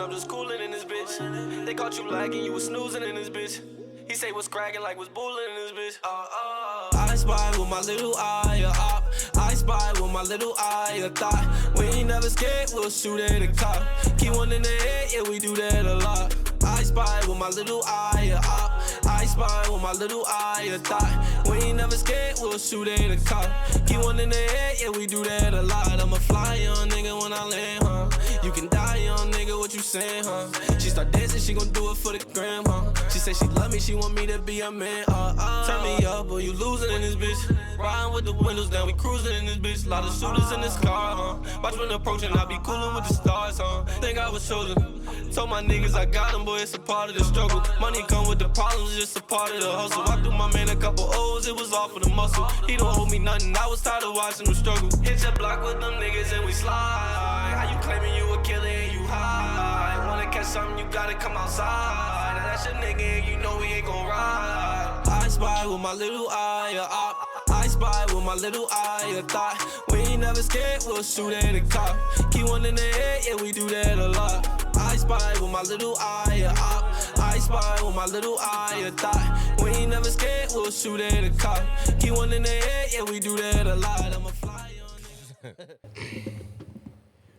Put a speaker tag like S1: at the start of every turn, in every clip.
S1: I'm just coolin' in this bitch. They caught you lagging, you was snoozing in this bitch. He say what's cracking like what's bullin' in this bitch. I spy with my little eye up. I spy with my little eye a thought. We ain't never scared, we'll shoot at a cop. Keep one in the head, yeah, we do that a lot. I spy with my little eye up. I spy with my little eye a thought. We ain't never scared, we'll shoot at a cop. Keep one in the head, yeah, we do that a lot. I'm a fly young nigga when I land, huh? You can die young nigga, what you saying, huh? She start dancing, she gon' do it for the gram, huh? She say she love me, she want me to be a man, Turn me up, boy, you losing in this bitch. Riding with the windows down, we cruising in this bitch. Lot of shooters in this car, huh? Watch when approaching, I be coolin' with the stars, huh? Think I was chosen. Told my niggas I got them, boy, it's a part of the struggle. Money come with the problems, just a part of the hustle. I threw my man a couple O's, it was all for the muscle. He don't owe me nothing, I was tired of watching him struggle. Hit your block with them niggas and we slide. How you claiming you a killer and you high? Wanna catch something, you gotta come outside. Now that's your nigga and you know we ain't gon' ride. I spy with my little eye up. I spy with my little eye a thought. We ain't never scared, we'll shoot at a cop. Keep one in the head, yeah, we do that a lot. I spy with my little eye up. I spy with my little eye a thought. We ain't never scared, we'll shoot at a cop. Keep one in the head, yeah, we do that a lot. I'm a fly on.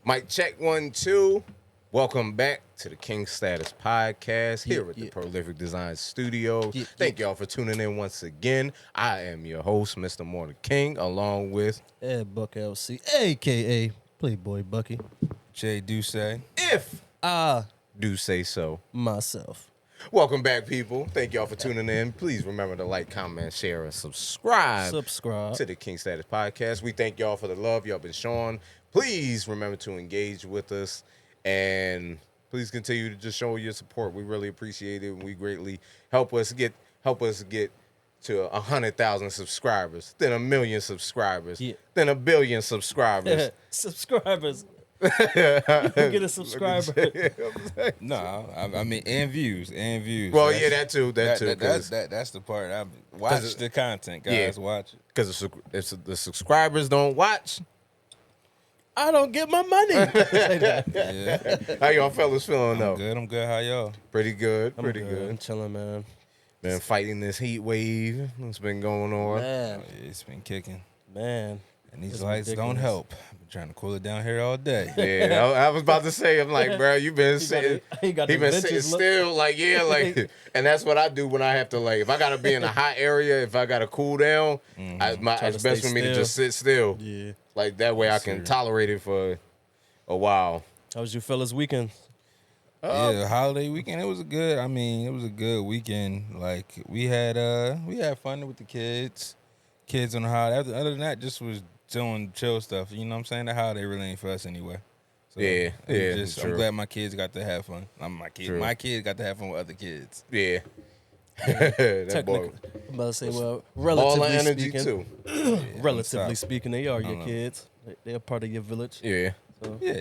S2: Mic check 1 2. Welcome back to the King Status Podcast here at the Prolific Design Studios. Thank y'all for tuning in once again. I am your host, Mr. Morton King, along with
S3: EdBuck LC, a.k.a. Playboy Bucky.
S4: Jay Duce.
S2: If
S3: I
S2: Do Say So.
S3: myself.
S2: Welcome back, people. Thank y'all for tuning in. Please remember to like, comment, share, and subscribe to the King Status Podcast. We thank y'all for the love y'all been showing. Please remember to engage with us. And please continue to just show your support. We really appreciate it. We greatly help us get to 100,000 subscribers, then 1 million subscribers, then 1 billion subscribers.
S3: Subscribers. You can get a subscriber.
S4: No, I mean, and views.
S2: Well, yeah, that too.
S4: That's the part. I watch the content, guys. Watch it.
S2: Because if the subscribers don't watch,
S3: I don't get my money.
S4: Yeah.
S2: How y'all fellas feeling though?
S4: I'm good. How y'all?
S2: Pretty good.
S3: I'm chilling, man.
S2: Been fighting this heat wave that's been going on.
S3: Man.
S4: Oh, yeah, it's been kicking.
S3: Man.
S4: And these lights don't help. I've been trying to cool it down here all day.
S2: Yeah, I was about to say, I'm like, bro, you've been sitting, he been sitting still, like, and that's what I do when I have to, like, if I gotta be in a hot area, if I gotta cool down, it's best for me to just sit still.
S3: Yeah.
S2: Like that way I can tolerate it for a while.
S3: How was your fellas' weekend?
S4: Yeah, holiday weekend. It was a good weekend. Like we had fun with the kids on the holiday. Other than that, just was doing chill stuff. You know what I'm saying? The holiday really ain't for us anyway. So I'm glad my kids got to have fun. My kids got to have fun with other kids.
S2: Yeah. That boy.
S3: I'm about to say, well, relatively
S2: energy
S3: speaking,
S2: too.
S3: relatively speaking, they are your kids. They're part of your village.
S2: Yeah.
S3: So.
S4: Yeah.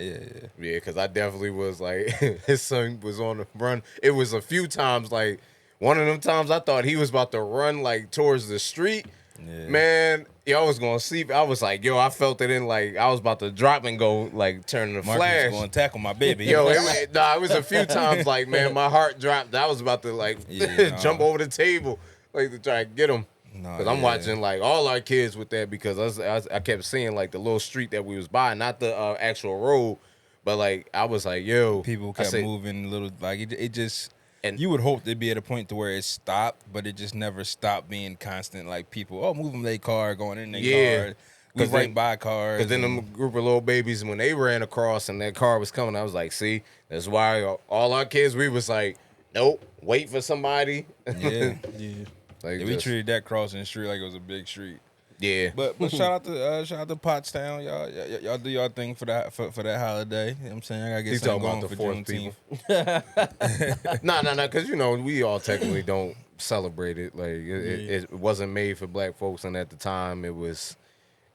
S2: Yeah, because I definitely was like, his son was on the run. It was a few times, like, one of them times I thought he was about to run, like, towards the street. Yeah. Man, I was going to sleep. I was like, I felt it in, like, I was about to drop and go, like, turn the flash.
S4: Was going to tackle my baby.
S2: It was a few times, like, man, my heart dropped. I was about to, like, jump over the table, like, to try to get him. Because I'm watching, like, all our kids with that because I kept seeing, like, the little street that we was by, not the actual road, but, like, I was like,
S4: people kept moving a little, like, it just... And you would hope they'd be at a point to where it stopped, but it just never stopped being constant. Like people, moving their car, going in their car. We right by cars.
S2: Because then them group of little babies, when they ran across and that car was coming, I was like, see, that's why all our kids, we was like, nope, wait for somebody.
S4: Yeah.
S2: Like
S4: we treated that crossing the street like it was a big street.
S2: Yeah.
S4: But shout out to Pottstown. Y'all do y'all thing for that holiday. You know what I'm saying? I gotta get something going for Juneteenth.
S2: No, because we all technically don't celebrate it. Like it wasn't made for black folks, and at the time it was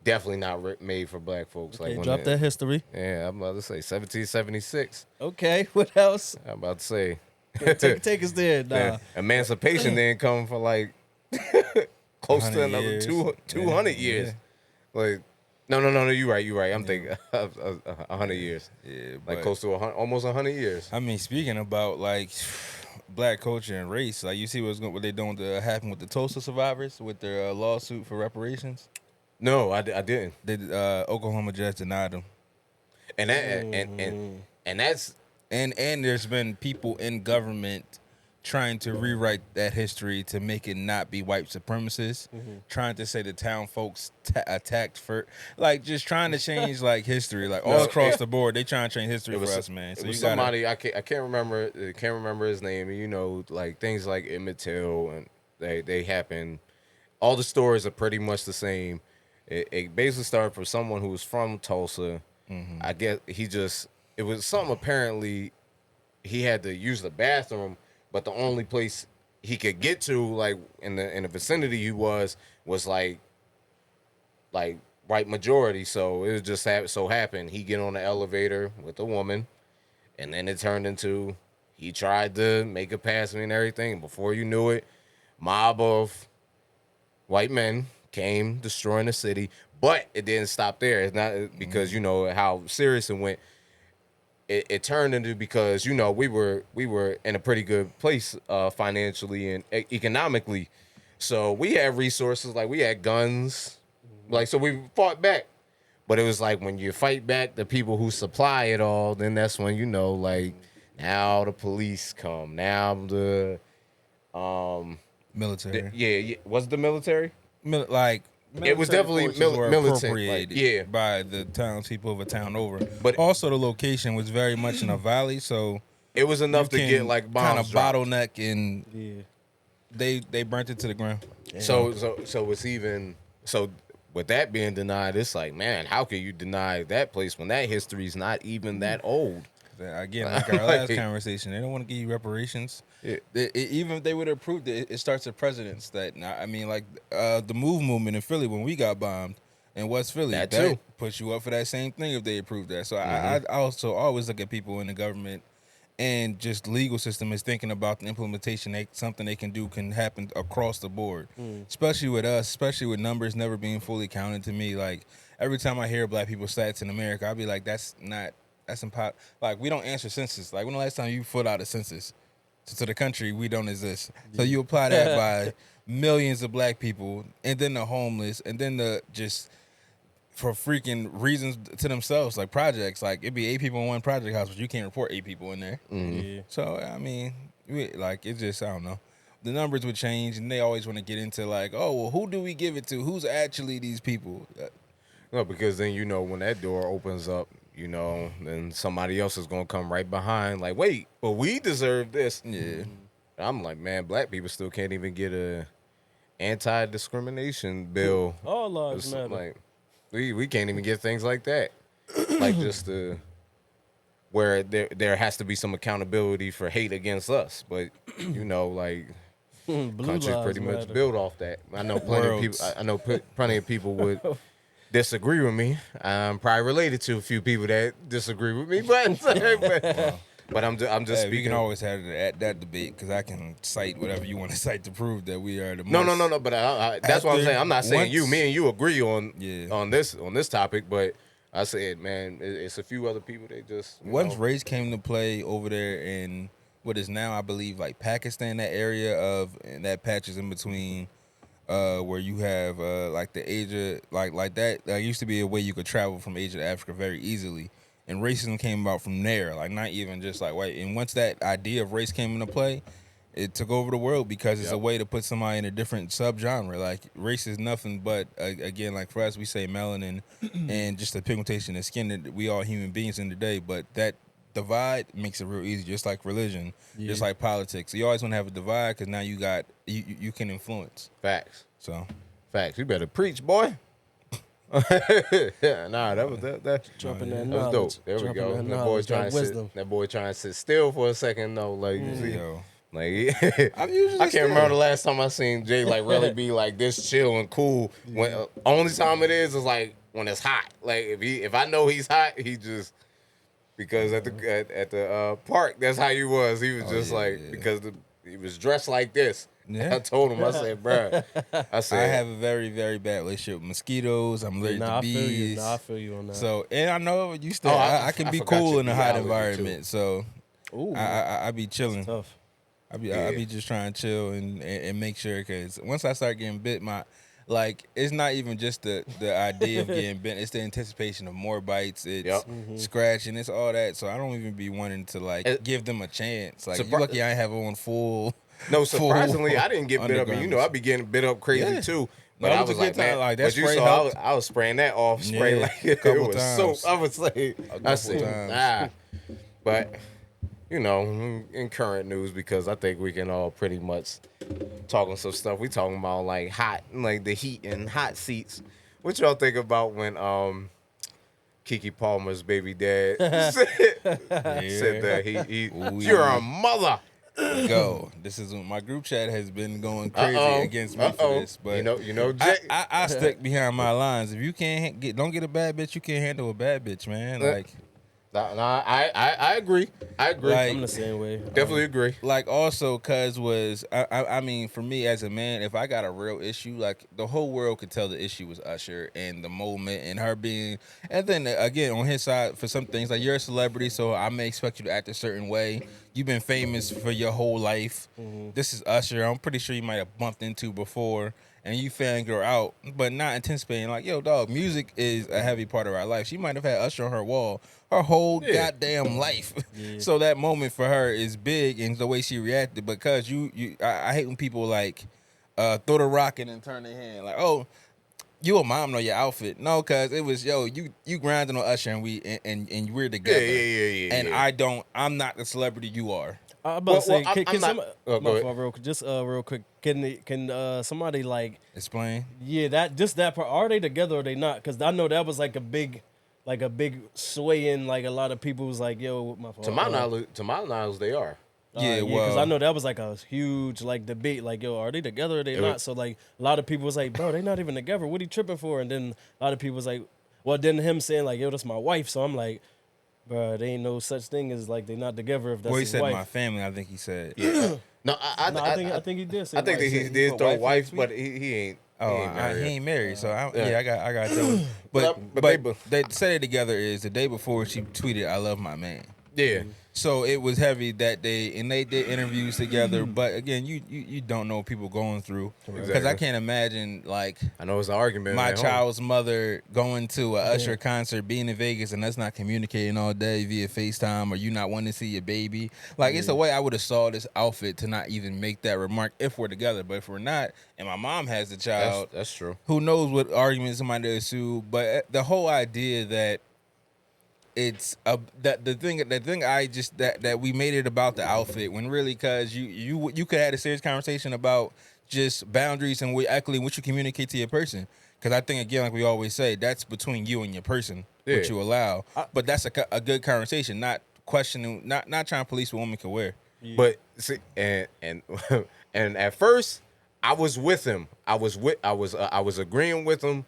S2: definitely not made for black folks.
S3: Okay, like drop that history.
S2: Yeah, I'm about to say 1776.
S3: Okay, what else?
S2: I'm about to say
S3: take us there. Nah.
S2: Emancipation didn't come for like close to another 200 years. Like No. You're right. I'm thinking of 100 years.
S4: Yeah,
S2: Like
S4: but,
S2: close to almost 100 years.
S4: I mean, speaking about like black culture and race, like you see what they doing to happen with the Tulsa survivors with their lawsuit for reparations.
S2: No, I didn't.
S4: Oklahoma judge denied them,
S2: And and that's
S4: and there's been people in government trying to rewrite that history to make it not be white supremacists, trying to say the town folks attacked for, like, just trying to change like history, like all across the board. They trying to change history for us, man.
S2: It
S4: So
S2: was
S4: you gotta,
S2: somebody I can't remember his name. And, you know, like things like Emmett Till and they happen. All the stories are pretty much the same. It basically started from someone who was from Tulsa. I guess it was something apparently he had to use the bathroom, but the only place he could get to, like in the vicinity he was like white majority. So it just so happened he get on the elevator with a woman, and then it turned into he tried to make a pass and everything. Before you knew it, mob of white men came destroying the city. But it didn't stop there. It's not because you know how serious it went. It turned into, because you know we were in a pretty good place financially and economically, so we had resources, like we had guns, like, so we fought back. But it was like when you fight back the people who supply it all, then that's when, you know, like now the police come, now the
S4: military.
S2: yeah, was it the military? It was definitely militant,
S4: appropriated by the townspeople of a town over.
S2: But
S4: also the location was very much in a valley, so
S2: it was enough to get like bombs
S4: kind of
S2: dropped.
S4: bottleneck, and they burnt it to the ground.
S2: So it's even so. With that being denied, it's like, man, how can you deny that place when that history's not even that old?
S4: Again, like our last conversation, they don't want to give you reparations.
S2: Yeah.
S4: Even if they would have approved it, it starts at presidents. I mean, like the MOVE movement in Philly when we got bombed in West Philly,
S2: that too
S4: puts you up for that same thing if they approved that. So I also always look at people in the government and just legal system is thinking about the implementation. Something they can do can happen across the board, especially with us, especially with numbers never being fully counted. To me, like every time I hear black people stats in America, I'll be like, that's impossible. Like, we don't answer census. Like, when the last time you put out a census to the country, we don't exist. So you apply that by millions of black people, and then the homeless, and then the just for freaking reasons to themselves, like projects. Like, it'd be 8 people in one project house, but you can't report 8 people in there.
S3: Yeah.
S4: So, I mean, it's just, I don't know. The numbers would change, and they always want to get into like, oh, well, who do we give it to? Who's actually these people?
S2: No, because then, you know, when that door opens up, you know, then somebody else is gonna come right behind. Like, wait, but we deserve this.
S4: Yeah.
S2: I'm like, man, black people still can't even get a anti-discrimination bill.
S3: All lives matter.
S2: Like, we can't even get things like that. Like, just where there has to be some accountability for hate against us. But you know, like, country's pretty much built off that. I know plenty of people. I know plenty of people would disagree with me. I'm probably related to a few people that disagree with me, but I'm just speaking.
S4: We can always have that debate because I can cite whatever you want to cite to prove that we are the most.
S2: No. But that's what I'm saying. I'm not saying you. Me and you agree on this topic, but I said, man, it's a few other people that just
S4: once race came to play over there in what is now, I believe, like Pakistan, that area and that patch is in between. Where you have like the Asia, like that. There used to be a way you could travel from Asia to Africa very easily, and racism came about from there. Like, not even just like white. And once that idea of race came into play, it took over the world because it's a way to put somebody in a different subgenre. Like, race is nothing but again, like for us, we say melanin and just the pigmentation of skin. That we all human beings in today, but that divide makes it real easy, just like religion, just like politics. You always want to have a divide because now you can influence.
S2: Facts.
S4: So,
S2: facts. You better preach, boy. That was
S3: Jumping that
S2: was dope. There we go. That boy trying to sit still for a second though. Like, you see, like I can't remember the last time I seen Jay like really be like this chill and cool. When only time it is like when it's hot. Like, if I know he's hot, he just. Because at the park, that's how he was. He was just because he was dressed like this.
S4: Yeah.
S2: I told him, I said, bro, I
S4: have a very, very bad relationship with mosquitoes. I'm allergic to bees.
S3: I feel you on that.
S4: So, and I know you still, I can be
S2: forgot
S4: cool
S2: your
S4: in a
S2: bee
S4: hot
S2: allergy,
S4: environment.
S2: too.
S4: So,
S3: Ooh,
S4: I be chilling.
S3: tough.
S4: I be just trying to chill and make sure, because once I start getting bit, it's not even just the idea of getting bit, it's the anticipation of more bites, it's scratching, it's all that. So I don't even be wanting to give them a chance. Like, you lucky I have on full.
S2: No, surprisingly, I didn't get bit up. And you know, I be getting bit up crazy too. But I was like, man,
S4: like, that
S2: but you saw, I was spraying that off spray like
S4: a couple
S2: it was
S4: times.
S2: soap. I was like, I said, But, you know, in current news, because I think we can all pretty much talk on some stuff. We talking about like the heat and hot seats. What y'all think about when Keke Palmer's baby dad said that you're a mother.
S4: Go. This is my group chat has been going crazy against me for this, but
S2: you know,
S4: I stick behind my lines. If you don't get a bad bitch, you can't handle a bad bitch, man. Like,
S2: I agree.
S3: Like, I'm the same way.
S2: Definitely agree.
S4: Like, also, cuz I mean, for me as a man, if I got a real issue, like, the whole world could tell the issue was Usher and the moment and her being, and then again on his side, for some things, like, you're a celebrity, so I may expect you to act a certain way. You've been famous for your whole life. This is Usher. I'm pretty sure you might have bumped into before, and you fangirl out, but not anticipating, like, yo, dog, music is a heavy part of our life. She might have had Usher on her wall her whole goddamn life. So that moment for her is big, and the way she reacted, because I hate when people, like, throw the rock in and turn their hand. Like, oh, you a mom know your outfit. No, cuz it was, yo, you grinding on Usher, and we're together.
S2: Yeah.
S4: And I'm not the celebrity you are.
S3: I'm about to say,
S2: real
S3: quick, can somebody, like,
S4: explain?
S3: Yeah, that part. Are they together or are they not? Because I know that was like a big sway in, like, a lot of people was like, yo, my fault.
S2: To my knowledge, they are.
S4: Yeah, well,
S3: because I know that was like a huge, like, debate, like, yo, are they together or they not? So, like, a lot of people was like, bro, they not even together. What are you tripping for? And then a lot of people was like, well, then him saying, like, yo, that's my wife. So I'm like, bro, there ain't no such thing as, like, they not together if that's his wife.
S4: Well, he said my family, I think he said.
S2: Yeah. No,
S3: I think he did say
S2: I think that he did throw wife, but he ain't.
S4: He ain't married, so I got to. But they said it together is the day before she tweeted, "I love my man."
S2: Yeah.
S4: So it was heavy that day, and they did interviews together. But again, you don't know what people going through, because I can't imagine, like,
S2: I know it's an argument.
S4: My child's mother going to a Usher concert, being in Vegas, and us not communicating all day via FaceTime, or you not wanting to see your baby. Like, it's the way I would have saw this outfit to not even make that remark if we're together. But if we're not, and my mom has the child,
S2: that's true.
S4: Who knows what arguments somebody will sue? But the whole idea that it's that we made it about the outfit, when really, cause you could have a serious conversation about just boundaries and what you communicate to your person. Cause I think, again, like we always say, that's between you and your person, what you allow. But that's a good conversation, not questioning, not trying to police what women can wear.
S2: Yeah. But see, and at first I was with him. I was agreeing with him.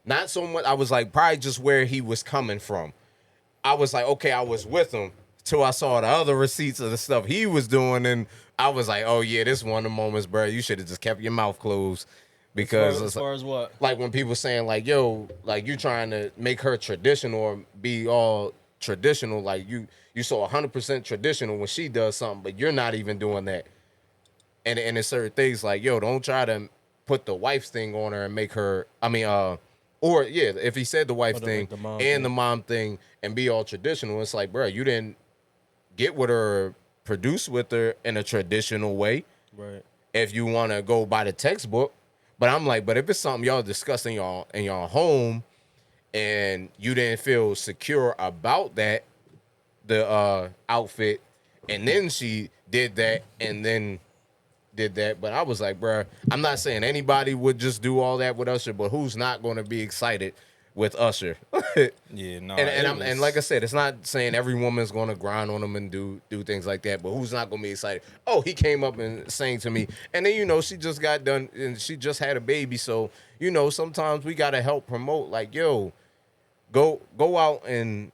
S2: Not so much. I was like, probably just where he was coming from. I was like, okay, I was with him till I saw the other receipts of the stuff he was doing, and I was like, oh yeah, this one of the moments, bro. You should have just kept your mouth closed, because
S3: as far as what,
S2: like when people saying like, yo, like you trying to make her traditional or be all traditional, like you so 100% traditional when she does something, but you're not even doing that. And it's certain things like, yo, don't try to put the wife's thing on her and make her. Or, yeah, if he said the wife thing and the mom thing and be all traditional, it's like, bro, you didn't get with her or produce with her in a traditional way.
S3: Right.
S2: If you want to go by the textbook. But I'm like, but if it's something y'all discuss in your home and you didn't feel secure about that, the outfit, and then she did that and then did that. But I was like, bro, I'm not saying anybody would just do all that with Usher, but who's not going to be excited with Usher?
S4: Yeah, no.
S2: And like I said, it's not saying every woman's going to grind on him and do things like that, but who's not going to be excited? Oh, he came up and sang to me. And then, she just got done and she just had a baby. So, sometimes we got to help promote, like, yo, go out and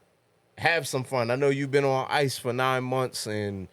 S2: have some fun. I know you've been on ice for 9 months and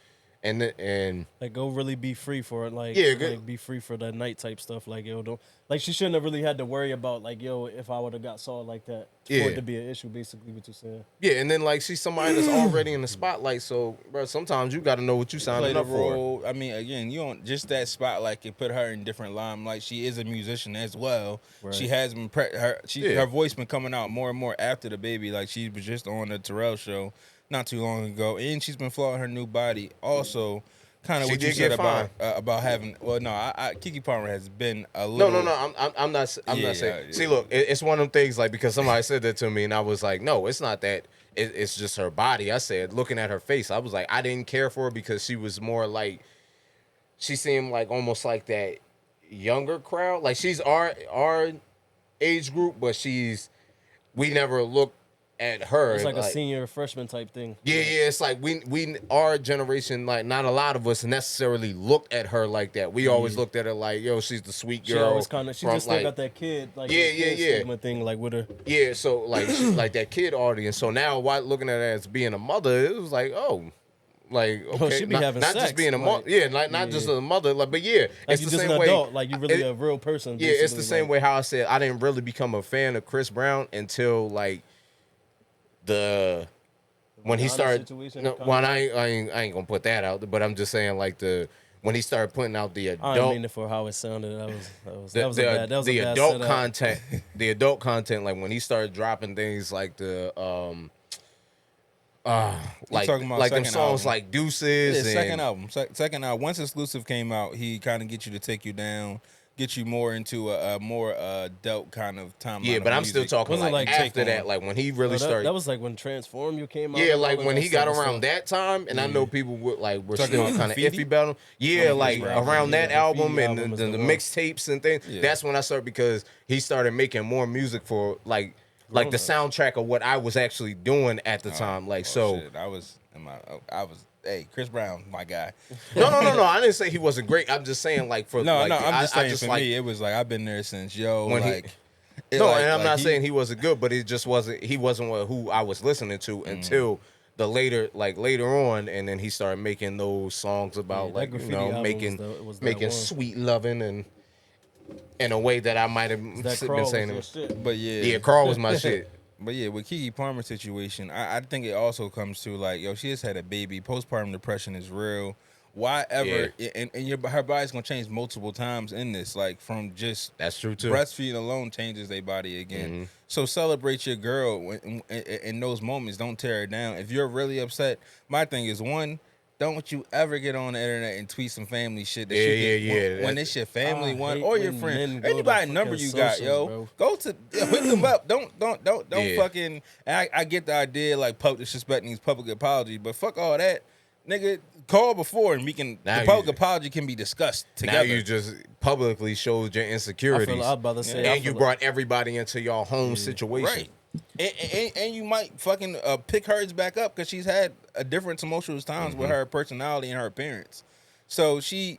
S2: and
S3: like go really be free for it, like
S2: Yeah,
S3: like be free for that night type stuff. Like yo, don't like she shouldn't have really had to worry about like yo if I would have got saw like that for
S2: Yeah.
S3: it to be an issue. Basically, what you're saying.
S2: yeah, and then like she's somebody that's already in the spotlight. So, bro, sometimes you got to know what you
S4: Play
S2: signing
S4: the
S2: up for.
S4: role. I mean, again, you don't just that spotlight can put her in different limelight. She is a musician as well.
S3: Right.
S4: She has been her voice been coming out more and more after the baby. Like she was just on the Terrell show not too long ago, and she's been flaunting her new body. Also, kind of
S2: She
S4: what you
S2: did
S4: said
S2: get
S4: about having. Well, no, Keke Palmer has been a little.
S2: No. I'm not saying.
S4: Yeah.
S2: See, look, it's one of them things like because somebody said that to me, and I was like, no, it's not that. It's just her body. I said, looking at her face, I was like, I didn't care for her because she was more like, she seemed like almost like that younger crowd. Like she's our age group, but we never looked at her.
S3: It's like a senior freshman type thing.
S2: Yeah, it's like we our generation, like not a lot of us necessarily looked at her like that. We always looked at her like, yo, she's the sweet girl.
S3: She always kind of, she just still got that kid, like stigma thing, like with her.
S2: Yeah, so like like that kid audience. So now, while looking at her as being a mother, it was like, oh, like okay,
S3: she be
S2: not,
S3: having
S2: not
S3: sex,
S2: just being a
S3: like,
S2: mother, yeah, like not just a mother, like, but yeah,
S3: Like
S2: it's
S3: you
S2: the
S3: just
S2: same
S3: an
S2: way.
S3: adult, like you really a real person.
S2: Yeah, it's the
S3: basically,
S2: same
S3: like,
S2: way how I said I didn't really become a fan of Chris Brown until like when he started.
S3: situation,
S2: No, well, I ain't gonna put that out, but I'm just saying like when he started putting out the
S3: I didn't
S2: adult.
S3: mean it for how it sounded. That was
S2: The,
S3: a bad
S2: adult
S3: setup.
S2: content, the adult content, like when he started dropping things like
S4: talking
S2: like
S4: about
S2: them
S4: second
S2: songs
S4: album.
S2: like Deuces.
S4: Yeah,
S2: and,
S4: second album. Once Exclusive came out, he kind of get you to take you down, get you more into a more adult kind of timeline.
S2: Yeah, but I'm still talking
S3: Wasn't
S2: like
S3: like
S2: after that, like when he really started.
S3: That was like when Transform You came out.
S2: Yeah,
S3: and
S2: like
S3: all
S2: when
S3: that
S2: he got
S3: stuff,
S2: around that time, and I know people were
S4: Talking
S2: still
S4: about
S2: kind of
S4: Graffiti?
S2: iffy about him. Yeah, like
S4: Graffiti.
S2: around that
S3: Yeah,
S2: album
S3: Graffiti
S2: and
S3: album is
S2: the
S3: the one.
S2: mixtapes and things.
S4: Yeah.
S2: That's when I started because he started making more music for like the
S3: Grown-ups.
S2: soundtrack of what I was actually doing at the time. Like so.
S4: Shit, hey, Chris Brown, my guy.
S2: No. I didn't say he wasn't great. I'm just saying like for
S4: No,
S2: like,
S4: I'm just saying for
S2: like,
S4: me, it was like I've been there since
S2: When he-
S4: like.
S2: and I'm not saying he wasn't good, but it just wasn't. He wasn't who I was listening to until the later on, and then he started making those songs about
S3: that
S2: like
S3: Graffiti album was that
S2: making
S3: one.
S2: sweet loving and in a way that I might have
S3: That
S2: been
S3: Crawl was
S2: saying
S3: your
S2: it.
S3: shit.
S4: But yeah,
S2: Yeah, Carl was my shit.
S4: But yeah, with Keke Palmer's situation, I think it also comes to like, yo, she has had a baby. Postpartum depression is real. Why ever? And her body's gonna change multiple times in this, like from just
S2: That's true too.
S4: breastfeeding alone changes their body again. So celebrate your girl in those moments. Don't tear her down. If you're really upset, my thing is one. Don't you ever get on the internet and tweet some family shit that when it's your family
S3: I
S4: one
S3: hate
S4: or your
S3: when
S4: friend.
S3: men go
S4: Anybody
S3: to
S4: number
S3: fucking
S4: you got,
S3: socials,
S4: yo.
S3: bro.
S4: Go to hit them up. Don't
S2: Yeah.
S4: fucking. I get the idea like disrespecting these public apologies, but fuck all that, nigga. Call before and we can.
S2: Now
S4: The public
S2: you-
S4: apology can be discussed
S2: Now
S4: together.
S2: you just publicly showed your insecurities,
S3: I was about to say, I
S2: and you
S3: feel
S2: brought everybody into your home situation.
S4: Right. And you might fucking pick hers back up because she's had a different tumultuous times with her personality and her appearance. So she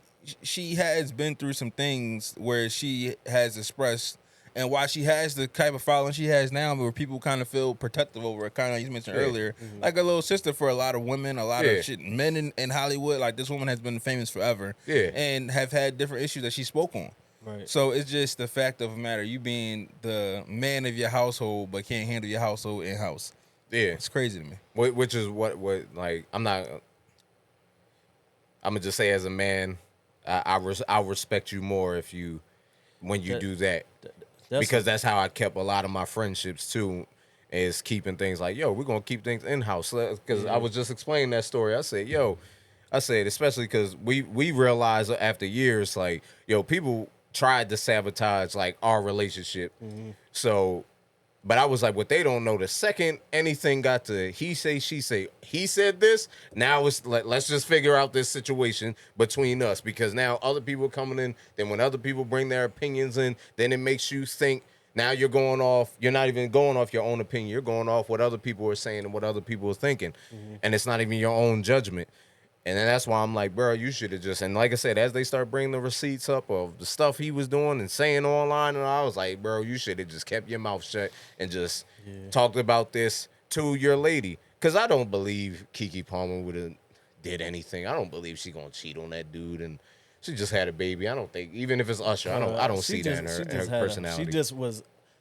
S4: has been through some things where she has expressed, and why she has the type of following she has now, where people kind of feel protective over her, kind of you mentioned earlier, like a little sister for a lot of women, a lot of shit, men in Hollywood. Like this woman has been famous forever, and have had different issues that she spoke on.
S3: Right.
S4: So it's just the fact of the matter, you being the man of your household but can't handle your household in house.
S2: Yeah,
S4: It's crazy to me.
S2: which is what like I'm gonna just say as a man, I'll respect you more when you do that. Because that's how I kept a lot of my friendships too, is keeping things like, yo, we're gonna keep things in house. Because I was just explaining that story. I said, especially because we realized after years, like, yo, people tried to sabotage like our relationship. So, but I was like, what they don't know, the second anything got to he say, she say, he said this, now it's like, let's just figure out this situation between us, because now other people coming in, then when other people bring their opinions in, then it makes you think now you're not even going off your own opinion, you're going off what other people are saying and what other people are thinking. And it's not even your own judgment. And then that's why I'm like, bro, you should have just, and like I said, as they start bringing the receipts up of the stuff he was doing and saying online, and I was like, bro, you should have just kept your mouth shut and just talked about this to your lady. Because I don't believe Keke Palmer would have did anything. I don't believe she gonna cheat on that dude, and she just had a baby. I don't think, even if it's Usher, I don't see that in her personality.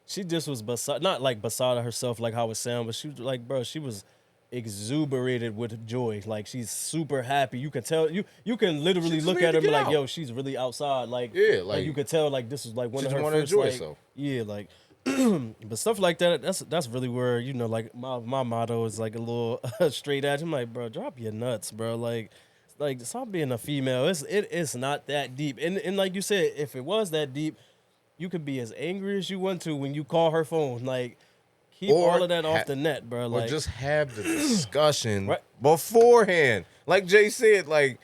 S3: She just was beside, not like beside herself like how it sounded, but she was like, bro, she was exuberated with joy. Like she's super happy. You can tell, you can literally look at her and be like, yo, she's really outside. Like,
S2: yeah,
S3: like you could tell like this is like one of her
S2: first,
S3: like,
S2: herself.
S3: Yeah, like but stuff like that, that's really where, you know, like my motto is like a little straight edge. I'm like, bro, drop your nuts, bro. Like stop being a female. It's not that deep. And like you said, if it was that deep, you could be as angry as you want to when you call her phone. Like, keep all of that off the net, bro. Like,
S2: or just have the discussion
S3: right.
S2: beforehand. Like Jay said, like,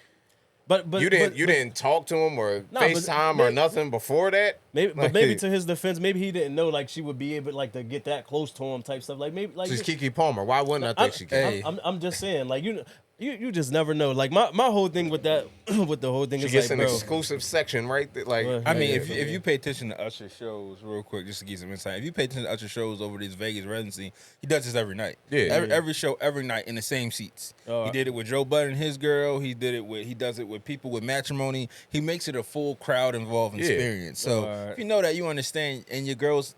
S3: but
S2: you didn't talk to him or FaceTime or nothing before that.
S3: Maybe to his defense, maybe he didn't know like she would be able like to get that close to him type stuff. Like maybe like
S2: she's Keke Palmer. Why wouldn't I think she can?
S3: I'm just saying, like, you just never know. Like my whole thing with that with the whole thing
S2: she
S3: is
S2: gets
S3: like,
S2: an
S3: bro,
S2: exclusive section right there. Like,
S4: I mean, if you pay attention to Usher shows, real quick, just to give some insight, if you pay attention to Usher shows over this Vegas residency, he does this every night.
S2: Yeah,
S4: every show, every night in the same seats. He did it with Joe Budden and his girl. He does it with people with matrimony. He makes it a full crowd involved experience. So if you know that, you understand, and your girl's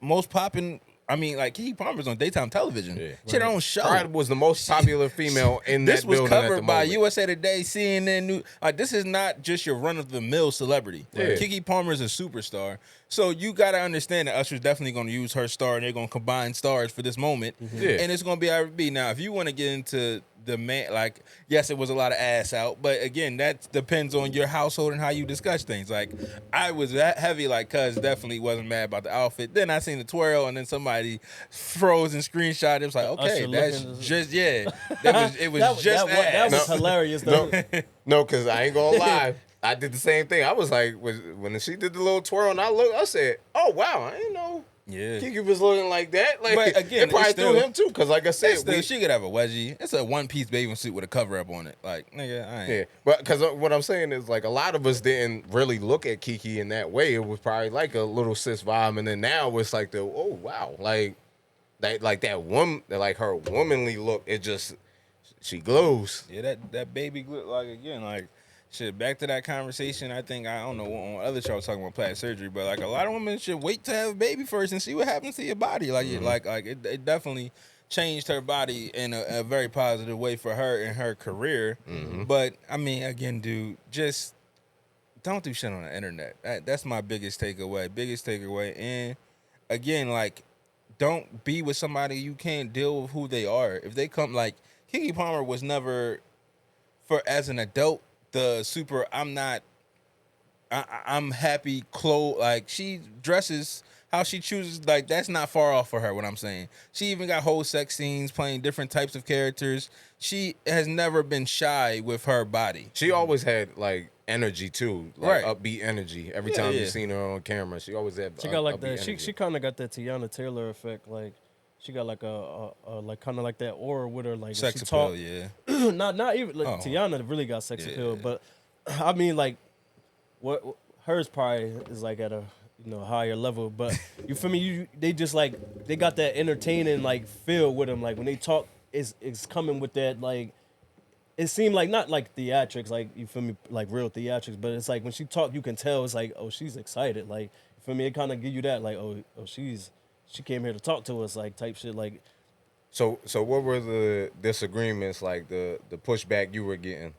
S4: most popping. I mean, like, Keke Palmer's on daytime television. Yeah. She had her own show.
S2: Pride was the most popular female in that building. This was
S4: covered by USA Today, CNN. Like, this is not just your run-of-the-mill celebrity. Yeah. Keke Palmer is a superstar. So you got to understand that Usher's definitely going to use her star, and they're going to combine stars for this moment. Mm-hmm. Yeah. And it's going to be R&B. Now, if you want to get into the man, like, yes, it was a lot of ass out, but again, that depends on your household and how you discuss things. Like, I was that heavy, like, cuz definitely wasn't mad about the outfit. Then I seen the twirl, and then somebody froze and screenshot. It was like, okay, that's just it was
S3: that was hilarious though.
S2: No, because I ain't gonna lie. I did the same thing. I was like, when she did the little twirl, and I said, oh wow, I didn't know. Yeah, Keke was looking like that. Like,
S4: but again,
S2: it probably threw him too. Because, like I said,
S4: she could have a wedgie. It's a one-piece bathing suit with a cover-up on it. Like, nigga, I ain't.
S2: Yeah, but because what I'm saying is, like, a lot of us didn't really look at Keke in that way. It was probably like a little sis vibe, and then now it's like oh wow, like that woman, like her womanly look. It just she glows.
S4: Yeah, that baby look, like, again, like. Shit, back to that conversation, I think, I don't know, on other shows talking about plastic surgery, but, like, a lot of women should wait to have a baby first and see what happens to your body. Like, it definitely changed her body in a very positive way for her in her career. Mm-hmm. But, I mean, again, dude, just don't do shit on the internet. That's my biggest takeaway. And, again, like, don't be with somebody you can't deal with who they are. If they come, like, Keke Palmer was never, as an adult, I'm happy clothes, like, she dresses how she chooses, like, that's not far off for her, what I'm saying. She even got whole sex scenes playing different types of characters. She has never been shy with her body.
S2: She always had, like, energy too, like upbeat energy. Every time you've seen her on camera, she always had
S3: she got like that energy. She kind of got that Tiana Taylor effect, like she got like a like kind of like that aura with her, like
S4: sex
S3: she
S4: appeal,
S3: talk,
S4: yeah.
S3: not even like Tiana really got sex appeal, but I mean, like what hers probably is like at a higher level, but you feel me? They just like they got that entertaining like feel with them, like when they talk, it's coming with that like. It seemed like not like theatrics, like you feel me, like real theatrics, but it's like when she talk, you can tell it's like, oh, she's excited, like you feel me. It kind of give you that like, oh, she came here to talk to us, like type shit, like.
S2: So what were the disagreements, like the pushback you were getting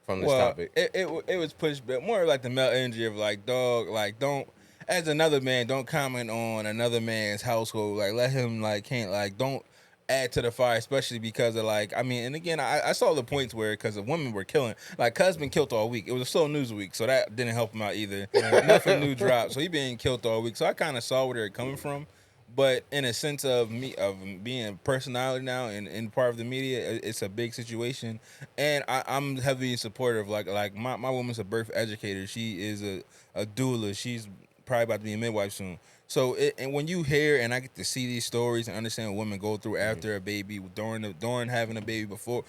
S2: from this topic?
S4: It was pushback, more like the male energy of like, dog, like don't, as another man, don't comment on another man's household, like let him like can't like don't. Add to the fire, especially because of like, I mean, and again, I saw the points where because the women were killing, like Cuz been killed all week. It was a slow news week, so that didn't help him out either. Nothing new dropped, so he been killed all week. So I kind of saw where they're coming from, but in a sense of me of being a personality now and part of the media, it's a big situation, and I'm heavily supportive. Like my woman's a birth educator. She is a doula. She's probably about to be a midwife soon. So, and when you hear and I get to see these stories and understand what women go through after a baby, during having a baby, before,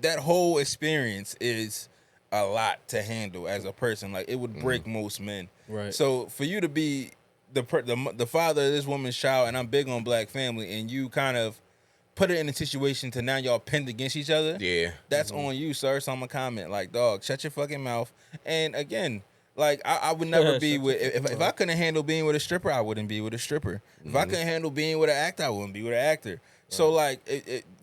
S4: that whole experience is a lot to handle as a person. Like, it would break most men.
S3: Right.
S4: So, for you to be the father of this woman's child, and I'm big on black family, and you kind of put it in a situation to now y'all pinned against each other.
S2: Yeah.
S4: That's on you, sir. So I'm gonna comment like, dog, shut your fucking mouth. And again, like I would never be with if I couldn't handle being with a stripper, I wouldn't be with a stripper. If I couldn't handle being with an actor, I wouldn't be with an actor. So like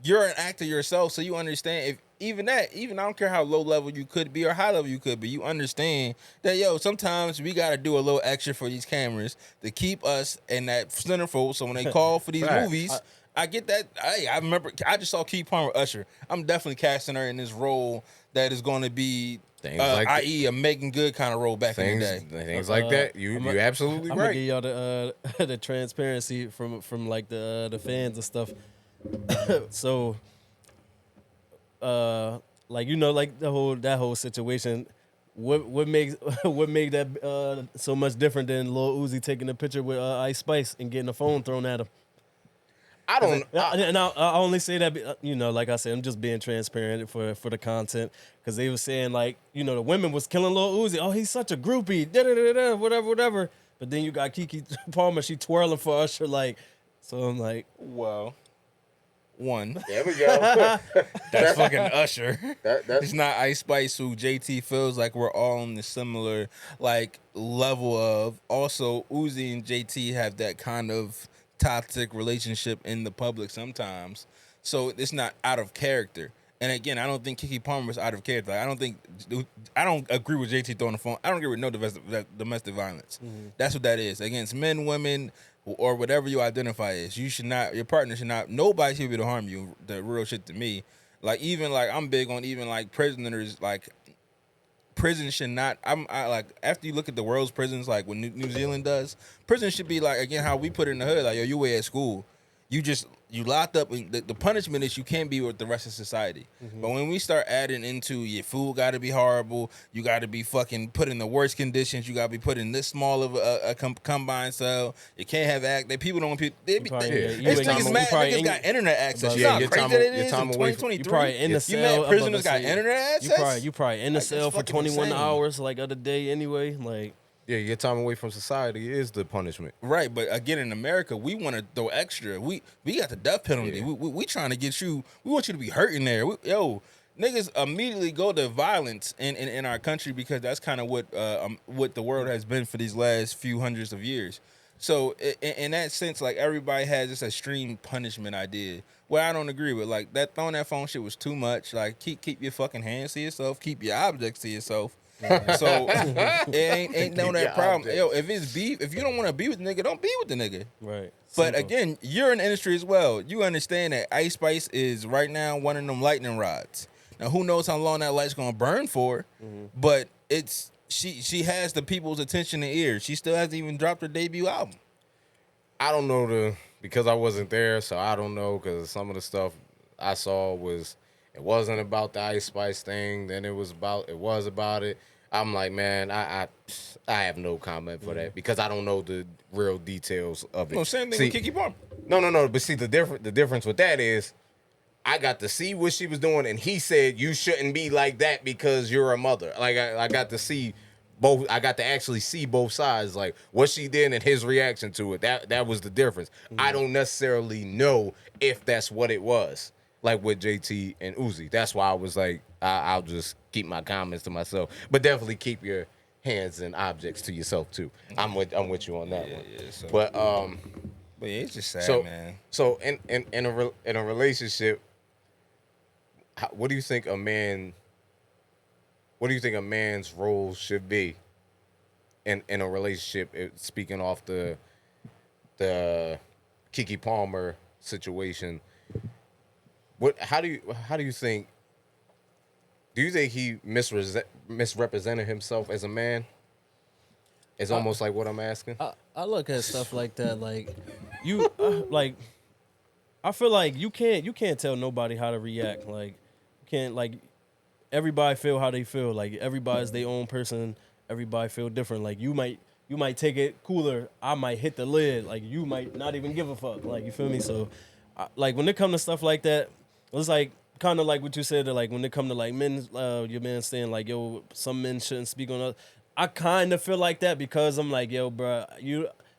S4: you're an actor yourself, so you understand if even I don't care how low level you could be or high level you could be, you understand that sometimes we gotta do a little extra for these cameras to keep us in that centerfold. So when they call for these movies, I get that. I remember I just saw Keke Palmer Usher. I'm definitely casting her in this role that is going to be, i.e., a Megan Good kind of role back in the day.
S2: Things like that. You're absolutely
S3: I'm
S2: right.
S3: gonna give y'all the the transparency from like the fans and stuff. So, like like that whole situation. What makes that so much different than Lil Uzi taking a picture with Ice Spice and getting a phone thrown at him?
S2: I don't.
S3: I only say that, like I said, I'm just being transparent for the content, because they were saying like, the women was killing Lil Uzi. Oh, he's such a groupie, whatever. But then you got Keke Palmer, she twirling for Usher, like. So I'm like,
S4: well, one.
S2: There we go.
S4: That's fucking Usher.
S2: That's
S4: It's not Ice Spice, who JT feels like we're all on the similar like level of. Also, Uzi and JT have that kind of toxic relationship in the public sometimes, so it's not out of character. And again, I don't think Keke Palmer is out of character. Like, I don't agree with JT throwing the phone. I don't agree with no domestic violence. That's what that is, against men, women, or whatever you identify as. You should not, your partner should not, nobody should be able to harm you. The real shit to me, like even like I'm big on even like prisoners, like prison should not. I like after you look at the world's prisons, like what New Zealand does, prison should be like again how we put it in the hood. Like you were at school, you locked up. And the punishment is you can't be with the rest of society. But when we start adding into your food, got to be horrible. You got to be fucking put in the worst conditions. You got to be put in this small of a combined cell. You can't have people don't. Niggas mad. Niggas got internet access. You know how crazy that it is in 2023.
S3: You probably in the cell.
S4: You mad prisoners got internet access?
S3: You probably in the cell for 21 hours like other day anyway. Like.
S2: Yeah, your time away from society is the punishment.
S4: Right, but again, in America, we want to throw extra. We got the death penalty.
S2: Yeah.
S4: We trying to get you. We want you to be hurting there. Niggas immediately go to violence in our country because that's kind of what the world has been for these last few hundreds of years. So in that sense, like everybody has this extreme punishment idea. Well, I don't agree with like that. Throwing that phone shit was too much. Like keep your fucking hands to yourself. Keep your objects to yourself. So it ain't no that problem.
S2: Objects.
S4: If it's beef, if you don't want to be with the nigga, don't be with the nigga.
S3: Right.
S4: But again, you're in the industry as well. You understand that Ice Spice is right now one of them lightning rods. Now, who knows how long that light's gonna burn for? But it's she has the people's attention and ears. She still hasn't even dropped her debut album.
S2: I don't know because I wasn't there, so I don't know, because some of the stuff I saw it wasn't about the Ice Spice thing. Then it was about it. I'm like, man, I have no comment for that because I don't know the real details of it.
S4: No, same thing with Keke Palmer.
S2: No. But see, the difference with that is I got to see what she was doing, and he said you shouldn't be like that because you're a mother. Like I got to see both. I got to actually see both sides, like what she did and his reaction to it. That was the difference. I don't necessarily know if that's what it was, like with JT and Uzi. That's why I was like, I'll just keep my comments to myself, but definitely keep your hands and objects to yourself too. I'm with you on that one. Yeah, so. But
S4: yeah, it's just sad, man.
S2: So in a relationship, what do you think a man's role should be in a relationship? Speaking off the Keke Palmer situation, how do you think? Do you think he misrepresented himself as a man? It's almost like what I'm asking.
S3: I look at stuff like that, like you, like I feel like you can't tell nobody how to react. Like you can't, like everybody feel how they feel. Like everybody's their own person. Everybody feel different. Like you might take it cooler. I might hit the lid. Like you might not even give a fuck. Like you feel me? So, like when it comes to stuff like that, it's like. Kind of like what you said, like when it come to like men, your man saying like, yo, some men shouldn't speak on us. I kind of feel like that because I'm like, yo, bro,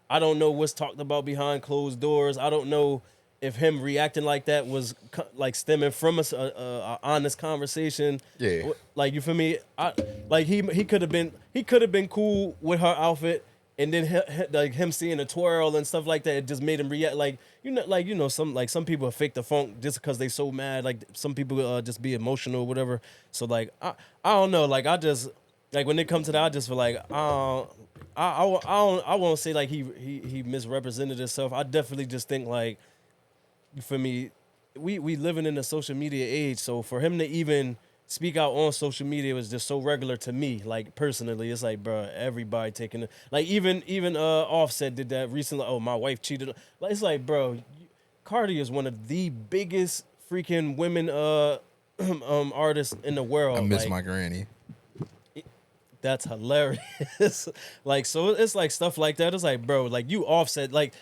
S3: I don't know what's talked about behind closed doors. I don't know if him reacting like that was like stemming from a honest conversation.
S2: Yeah.
S3: Like, you feel me? Like he could have been cool with her outfit, and then like him seeing the twirl and stuff like that, it just made him react. Like, some people fake the funk just because they so mad. Like, some people just be emotional or whatever. So like I don't know. Like, I just like when it comes to that, I just feel like I won't say like he misrepresented himself. I definitely just think like, for me, we living in a social media age, so for him to even speak out on social media was just so regular to me. Like, personally, it's like, bro, everybody taking it. Like, even Offset did that recently. Oh, my wife cheated. Like, it's like, bro, Cardi is one of the biggest freaking women artists in the world.
S4: I miss
S3: like,
S4: my granny.
S3: That's hilarious. Like, so it's like stuff like that. It's like, bro, like, you Offset. Like,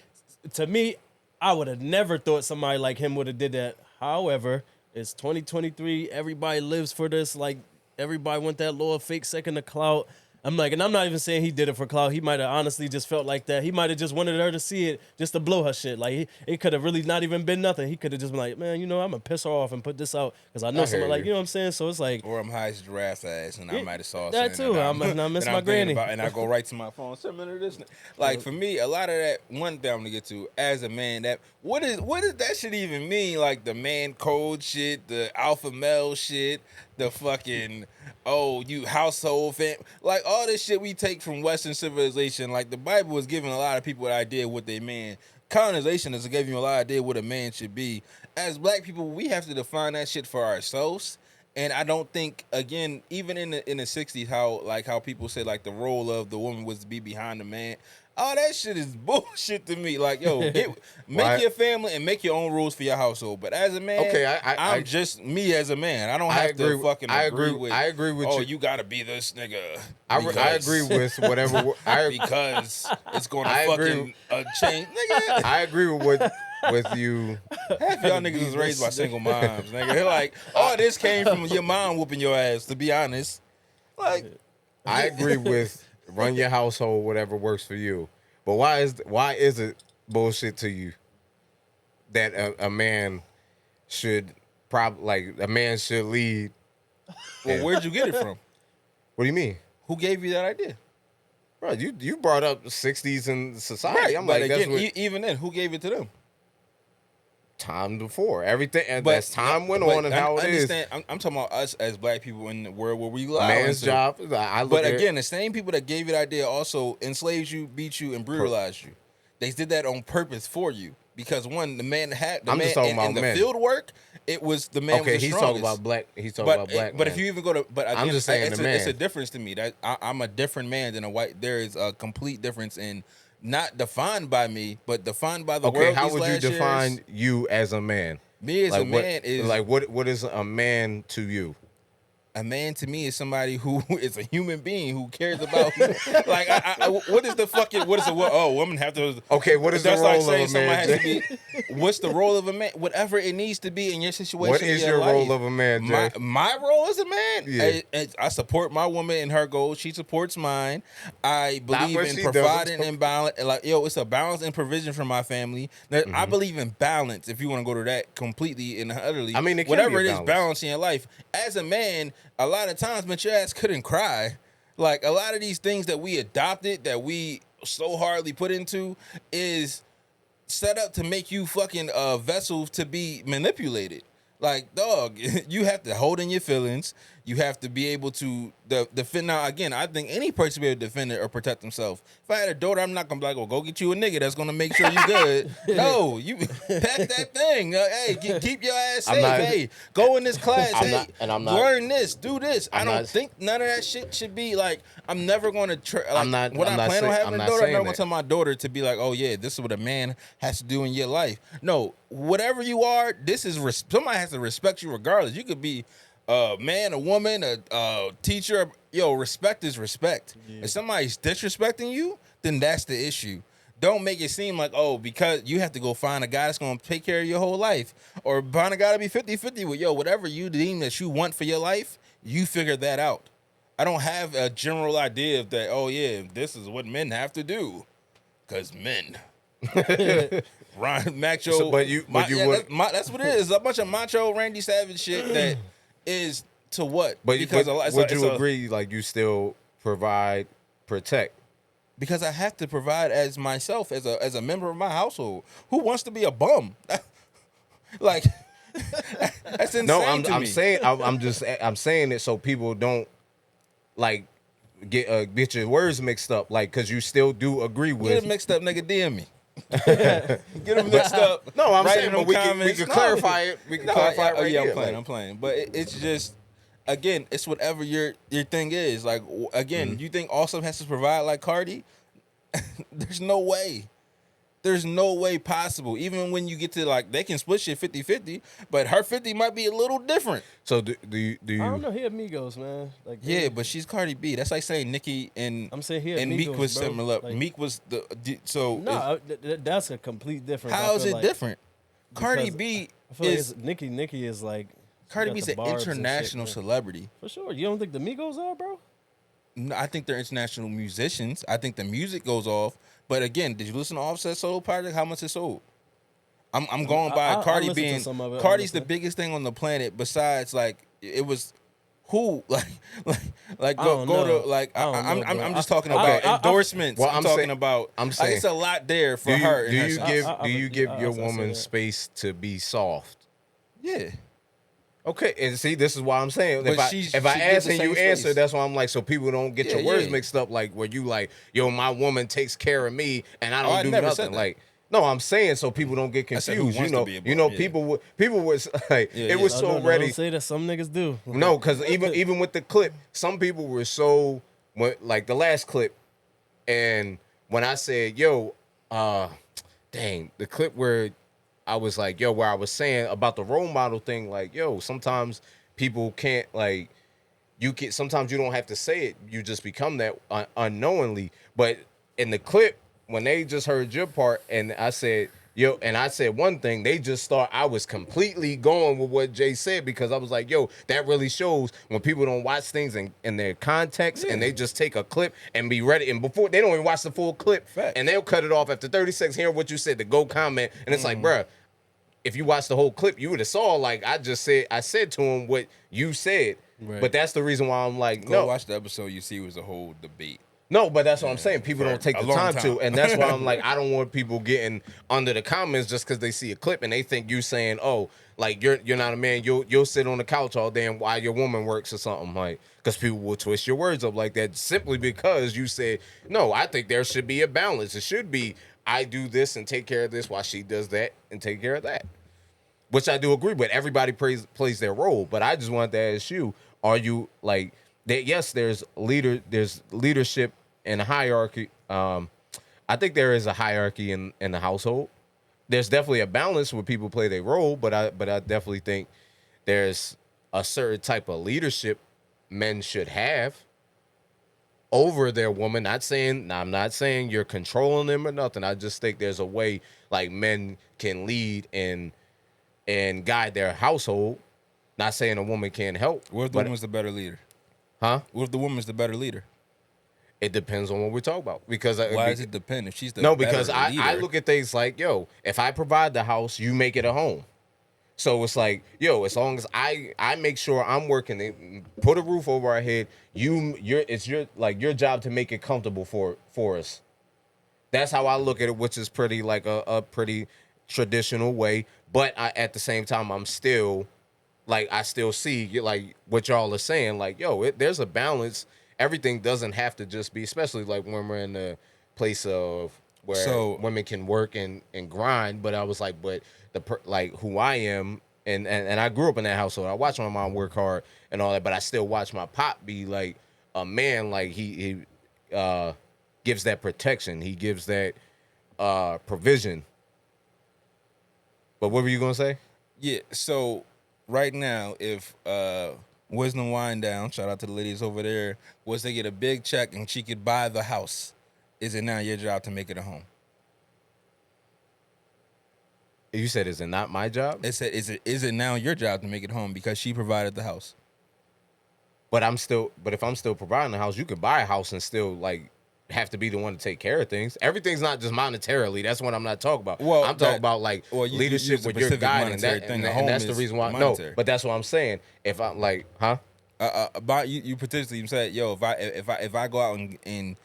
S3: to me, I would have never thought somebody like him would have did that. However, it's 2023. Everybody lives for this. Like, everybody want that little fake second of clout. I'm like, and I'm not even saying he did it for clout. He might have honestly just felt like that. He might have just wanted her to see it just to blow her shit. Like, it could have really not even been nothing. He could have just been like, man, I'm going to piss her off and put this out because I know somebody, like, you know what I'm saying? So it's like.
S4: Or I'm high as giraffe's ass and I might have saw
S3: that
S4: something.
S3: too. I miss my granny.
S4: And I go right to my phone. Similar to this. Like, for me, a lot of that, one thing I'm going to get to, as a man, that what does that shit even mean? Like, the man code shit, the alpha male shit, the fucking, you household fam. Like, all this shit we take from Western civilization. Like, the Bible is giving a lot of people an idea what they man. Colonization is giving you a lot of idea what a man should be. As black people, we have to define that shit for ourselves. And I don't think, again, even in the 60s, how people say, like, the role of the woman was to be behind the man. All that shit is bullshit to me. Like, yo, make your family and make your own rules for your household. But as a man, I'm just me as a man. I don't have to fucking agree with.
S2: I agree with you.
S4: Oh, you gotta be this nigga.
S2: I agree with whatever.
S4: Because it's gonna fucking change, nigga.
S2: I agree with you.
S4: Half y'all niggas was raised by single moms, nigga. They're like, this came from your mom whooping your ass. To be honest, like,
S2: I agree with. Run your household, whatever works for you. But why is it bullshit to you that a man should lead?
S4: Well, where'd you get it from?
S2: What do you mean?
S4: Who gave you that idea?
S2: Bro, you brought up the 60s in society.
S4: Right,
S2: I'm
S4: but
S2: like,
S4: again, even then, who gave it to them?
S2: Time before everything, and as time went on, and how it is.
S4: I'm talking about us as black people in the world where we live.
S2: A man's job.
S4: But again, the same people that gave you the idea also enslaved you, beat you, and brutalized you. They did that on purpose for you because one, the man had the man in the field work. It was the man.
S2: Okay,
S4: was the
S2: he's
S4: strongest.
S2: talking about black. He's talking about black.
S4: But if you even go to, but
S2: I'm just saying,
S4: it's a difference to me. That I'm a different man than a white. There is a complete difference in. Not defined by me, but defined by the world.
S2: Okay, how would you define you as a man?
S4: Me as a man is
S2: like what is a man to you?
S4: A man to me is somebody who is a human being who cares about like what is the fucking women have to
S2: what is the role of a man?
S4: Has to be, what's the role of a man? Whatever it needs to be in your situation.
S2: What is your role of a man, Jay?
S4: My role as a man?
S2: Yeah.
S4: I support my woman in her goals. She supports mine. I believe in providing and balance. Like, it's a balance and provision for my family. Mm-hmm. I believe in balance. If you want to go to that completely and utterly,
S2: I mean,
S4: whatever it is, balance in your life. As a man, a lot of times, man, your ass couldn't cry. Like, a lot of these things that we adopted, that we so hardly put into, is set up to make you fucking a vessel to be manipulated. Like, dog, you have to hold in your feelings. You have to be able to defend. Now, again, I think any person be able to defend it or protect themselves. If I had a daughter, I'm not going to be like, well, go get you a nigga that's going to make sure you good. No, you pack that thing. Hey, keep your ass safe. Hey, go in this class. Learn this. Do this. I don't think none of that shit should be like, I'm never going to try. Like, when I plan on having a daughter, I'm not going to tell my daughter to be like, oh, yeah, this is what a man has to do in your life. No, whatever you are, somebody has to respect you regardless. You could be a man, a woman, a teacher. Respect is respect. Yeah. If somebody's disrespecting you, then that's the issue. Don't make it seem like, because you have to go find a guy that's going to take care of your whole life. Or find a guy to be 50-50 with, whatever you deem that you want for your life, you figure that out. I don't have a general idea of that, this is what men have to do. Because men. Ron Macho.
S2: So, but you would.
S4: That's what it is. A bunch of macho Randy Savage shit that is to what?
S2: But
S4: because
S2: would you agree? Like you still provide, protect.
S4: Because I have to provide as myself as a member of my household. Who wants to be a bum? Like that's insane.
S2: No,
S4: I'm
S2: saying I'm saying it so people don't like get your words mixed up. Like because you still do agree with.
S4: Get it mixed up, nigga. DM me. Get them mixed up.
S2: No, I'm
S4: right
S2: saying, but we can clarify it. We can clarify it right here.
S4: I'm playing. But it's just, again, it's whatever your thing is. Like, again, you think Awesome has to provide like Cardi? There's no way. There's no way possible. Even when you get to, like, they can split shit 50-50, but her 50 might be a little different.
S2: So do you?
S3: I don't know. He Amigos, man. Like,
S4: yeah, but she's Cardi B. That's like saying Nicki and
S3: I'm saying he
S4: and
S3: Amigos,
S4: Meek was
S3: bro.
S4: similar.
S3: Like,
S4: Meek was so.
S3: No, that's a complete difference.
S4: How is it
S3: like,
S4: different? Cardi B
S3: I feel
S4: is
S3: like Nicki is like
S4: Cardi B's an international
S3: shit,
S4: celebrity.
S3: for sure. You don't think the Migos are, bro?
S4: No, I think they're international musicians. I think the music goes off. But again, did you listen to Offset's solo project? How much it sold? I'm going by Cardi
S3: I
S4: being
S3: some of it,
S4: Cardi's
S3: honestly.
S4: the biggest thing on the planet. Besides, like it was who like go to like I'm just talking about endorsements.
S2: Well,
S4: I'm talking about.
S2: I'm saying
S4: like, it's a lot there for her.
S2: Do you give your
S3: I'll say
S2: woman
S3: that.
S2: space to be soft?
S4: Yeah.
S2: Okay, and see, this is why I'm saying
S4: But
S2: if I ask and you answer,
S4: space.
S2: that's why I'm like, so people don't get
S4: Yeah,
S2: your words
S4: yeah.
S2: mixed up, like where you like, yo, my woman takes care of me and I don't
S4: I
S2: do
S4: never
S2: nothing.
S4: said that.
S2: Like, no, I'm saying so people don't get
S4: I said who
S2: confused.
S4: wants to be a bum, yeah.
S2: People was like,
S4: Yeah,
S2: it
S4: yeah.
S2: was so ready.
S3: Don't say that. Some niggas do.
S2: No, because even with the clip, some people were so like the last clip, and when I said, yo, dang, the clip where I was like, yo, where I was saying about the role model thing, like, yo, sometimes people can't like sometimes you don't have to say it, you just become that unknowingly. But in the clip, when they just heard your part and I said, yo, and I said one thing, they just thought I was completely going with what Jay said, because I was like, yo, that really shows when people don't watch things in their context and they just take a clip and be ready. And before, they don't even watch the full clip.
S4: Facts.
S2: And they'll cut it off after 30 seconds, hearing what you said, to go comment. And it's like, bruh, if you watch the whole clip, you would have saw, like, I said to him what you said.
S3: Right.
S2: But that's the reason why I'm like,
S4: Go
S2: no.
S4: watch the episode. You see, it was a whole debate.
S2: No, but that's what I'm saying. People
S4: for
S2: don't take
S4: a
S2: the
S4: long
S2: time to,
S4: time.
S2: and that's why I'm like, I don't want people getting under the comments just because they see a clip and they think you saying, oh, like you're not a man. You'll sit on the couch all day and while your woman works or something, like, because people will twist your words up like that simply because you said, no, I think there should be a balance. It should be I do this and take care of this while she does that and take care of that, which I do agree with. Everybody plays their role, but I just wanted to ask you: are you like that? Yes, there's leadership and a hierarchy. I think there is a hierarchy in the household. There's definitely a balance where people play their role, but I definitely think there's a certain type of leadership men should have over their woman. I'm not saying you're controlling them or nothing. I just think there's a way like men can lead and guide their household. Not saying a woman can't help.
S4: What if the woman's the better leader?
S2: Huh?
S4: What if the woman's the better leader?
S2: It depends on what we're talking about. Because
S4: Why does it depend? If she's the
S2: because
S4: better
S2: I
S4: leader,
S2: look at things like, yo, if I provide the house, you make it a home. So it's like, yo, as long as I make sure I'm working, put a roof over our head, it's your job to make it comfortable for us. That's how I look at it, which is pretty like a pretty traditional way. But at the same time, I'm still like, I still see like what y'all are saying, like, yo, there's a balance. Everything doesn't have to just be, especially like when we're in a place of where women can work and grind. But I was like, but like who I am, and I grew up in that household. I watched my mom work hard and all that, but I still watch my pop be like a man. Like he gives that protection. He gives that provision. But what were you gonna say?
S4: yeah. So right now, if Wisdom Wind Down, shout out to the ladies over there, was to get a big check and she could buy the house, is it now your job to make it a home?
S2: You said, is it not my job?
S4: It said, is it now your job to make it home because she provided the house?
S2: But if I'm still providing the house, you could buy a house and still like have to be the one to take care of things. Everything's not just monetarily. That's what I'm not talking about.
S4: Well,
S2: I'm talking about like
S4: use
S2: leadership
S4: a
S2: with your
S4: specific
S2: guiding.
S4: monetary
S2: That,
S4: thing.
S2: and that's the reason why.
S4: Monetary.
S2: No, but that's what I'm saying. If I'm like, huh?
S4: About you potentially said, yo, if I go out and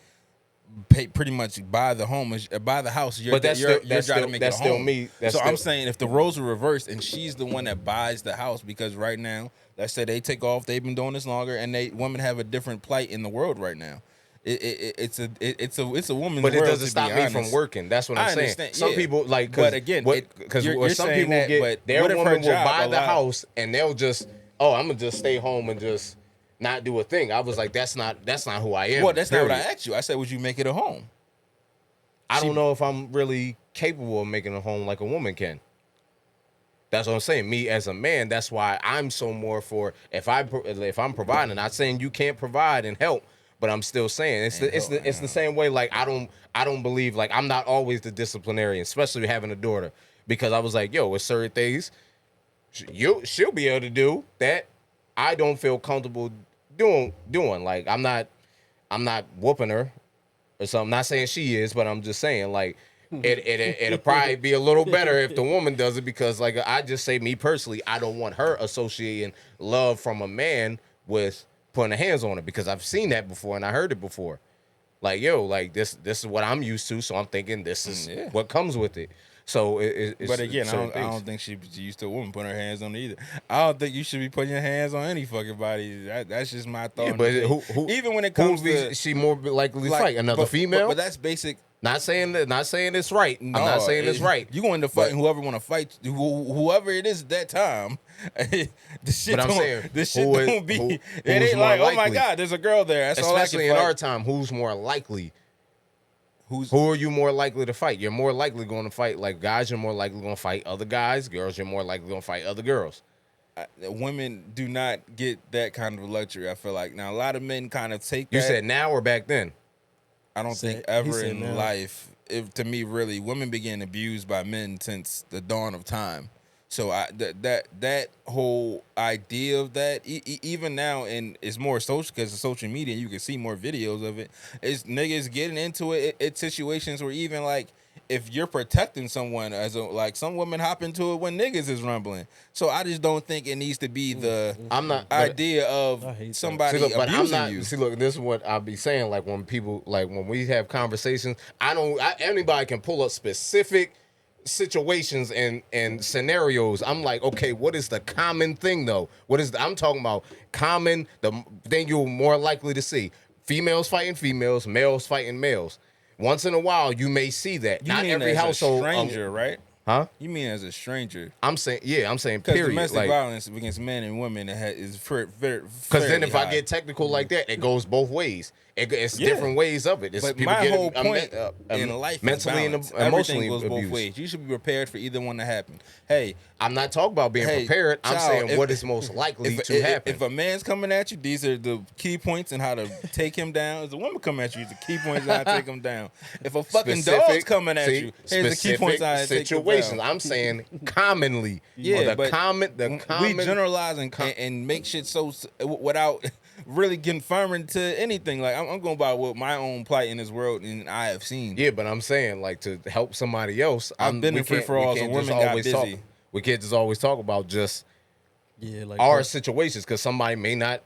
S4: pay, pretty much buy the home, buy the house, your job to make it a home.
S2: Still me.
S4: I'm saying if the roles are reversed and she's the one that buys the house, because right now, let's say they take off, they've been doing this longer, and women have a different plight in the world right now. It's a woman's world.
S2: But it doesn't stop me from working. That's what I'm saying.
S4: Understand,
S2: some people like,
S4: but again,
S2: because some people
S4: that,
S2: get their
S4: woman
S2: will buy the house and they'll just, I'm gonna just stay home and just not do a thing. I was like, that's not who I am.
S4: Well, that's not what I asked you. I said, would you make it a home?
S2: I don't know if I'm really capable of making a home like a woman can. That's what I'm saying. Me as a man, that's why I'm so more for if I'm providing. Not saying you can't provide and help, but I'm still saying it's the same way. Like I don't believe, like I'm not always the disciplinarian, especially having a daughter, because I was like, yo, with certain things she'll be able to do that I don't feel comfortable doing. Like I'm not whooping her or something. Not saying she is, but I'm just saying like it'll probably be a little better if the woman does it, because like I just say, me personally, I don't want her associating love from a man with putting her hands on her, because I've seen that before and I heard it before. Like, yo, like this is what I'm used to, so I'm thinking this is what comes with it. So it's,
S4: but again, I don't think she's used to a woman putting her hands on it either. I don't think you should be putting your hands on any fucking body. That's just my thought.
S2: Yeah, but who,
S4: even when it comes to
S2: she more likely to fight another female.
S4: But that's basic.
S2: Not saying it's right. No, I'm not saying it's right.
S4: You going to fight whoever want to fight, whoever it is at that time. The shit don't be. It ain't like, oh my God, there's a girl there. That's
S2: especially in our time. Who's more likely? Who are you more likely to fight? You're more likely going to fight, like guys. You're more likely going to fight other guys. Girls, you're more likely going to fight other girls.
S4: Women do not get that kind of luxury. I feel like now a lot of men kind of take.
S2: You said now or back then?
S4: I don't think ever in life, to me, really, women began abused by men since the dawn of time. So that whole idea of that, even now, and it's more social because of social media, you can see more videos of it. It's niggas getting into it. It's situations where even like if you're protecting someone, like some women hop into it when niggas is rumbling. So I just don't think it needs to be the idea of somebody abusing you.
S2: See, look, this is what I'll be saying. Like when people, like when we have conversations, anybody can pull up specific situations and scenarios. I'm like, okay, what is the common thing though? I'm talking about common, the thing you're more likely to see. Females fighting females, males fighting males. Once in a while, you may see that.
S4: You
S2: not
S4: mean
S2: every
S4: as
S2: household.
S4: A stranger, right?
S2: Huh?
S4: You mean as a stranger?
S2: I'm saying
S4: because
S2: period.
S4: Domestic violence against men and women is very.
S2: Because then if I get technical like that, it goes both ways. It's different ways of it. It's
S4: but my whole point in life
S2: mentally
S4: is
S2: and emotionally
S4: goes both ways. You should be prepared for either one to happen. Hey,
S2: I'm not talking about being prepared. I'm saying what is most likely to happen.
S4: If a man's coming at you, these are the key points in how to take him down. If a woman coming at you, the key points on how to take him down. If a fucking dog's coming at you, here's the key points on how to take him down.
S2: I'm saying commonly.
S4: Yeah,
S2: but
S4: we generalize and make shit so without really confirming to anything. Like I'm going by what my own plight in this world and I have seen.
S2: Yeah, but I'm saying like to help somebody else.
S4: I've been in free for all, so women got busy.
S2: We can't just always talk about just our situations, because somebody may not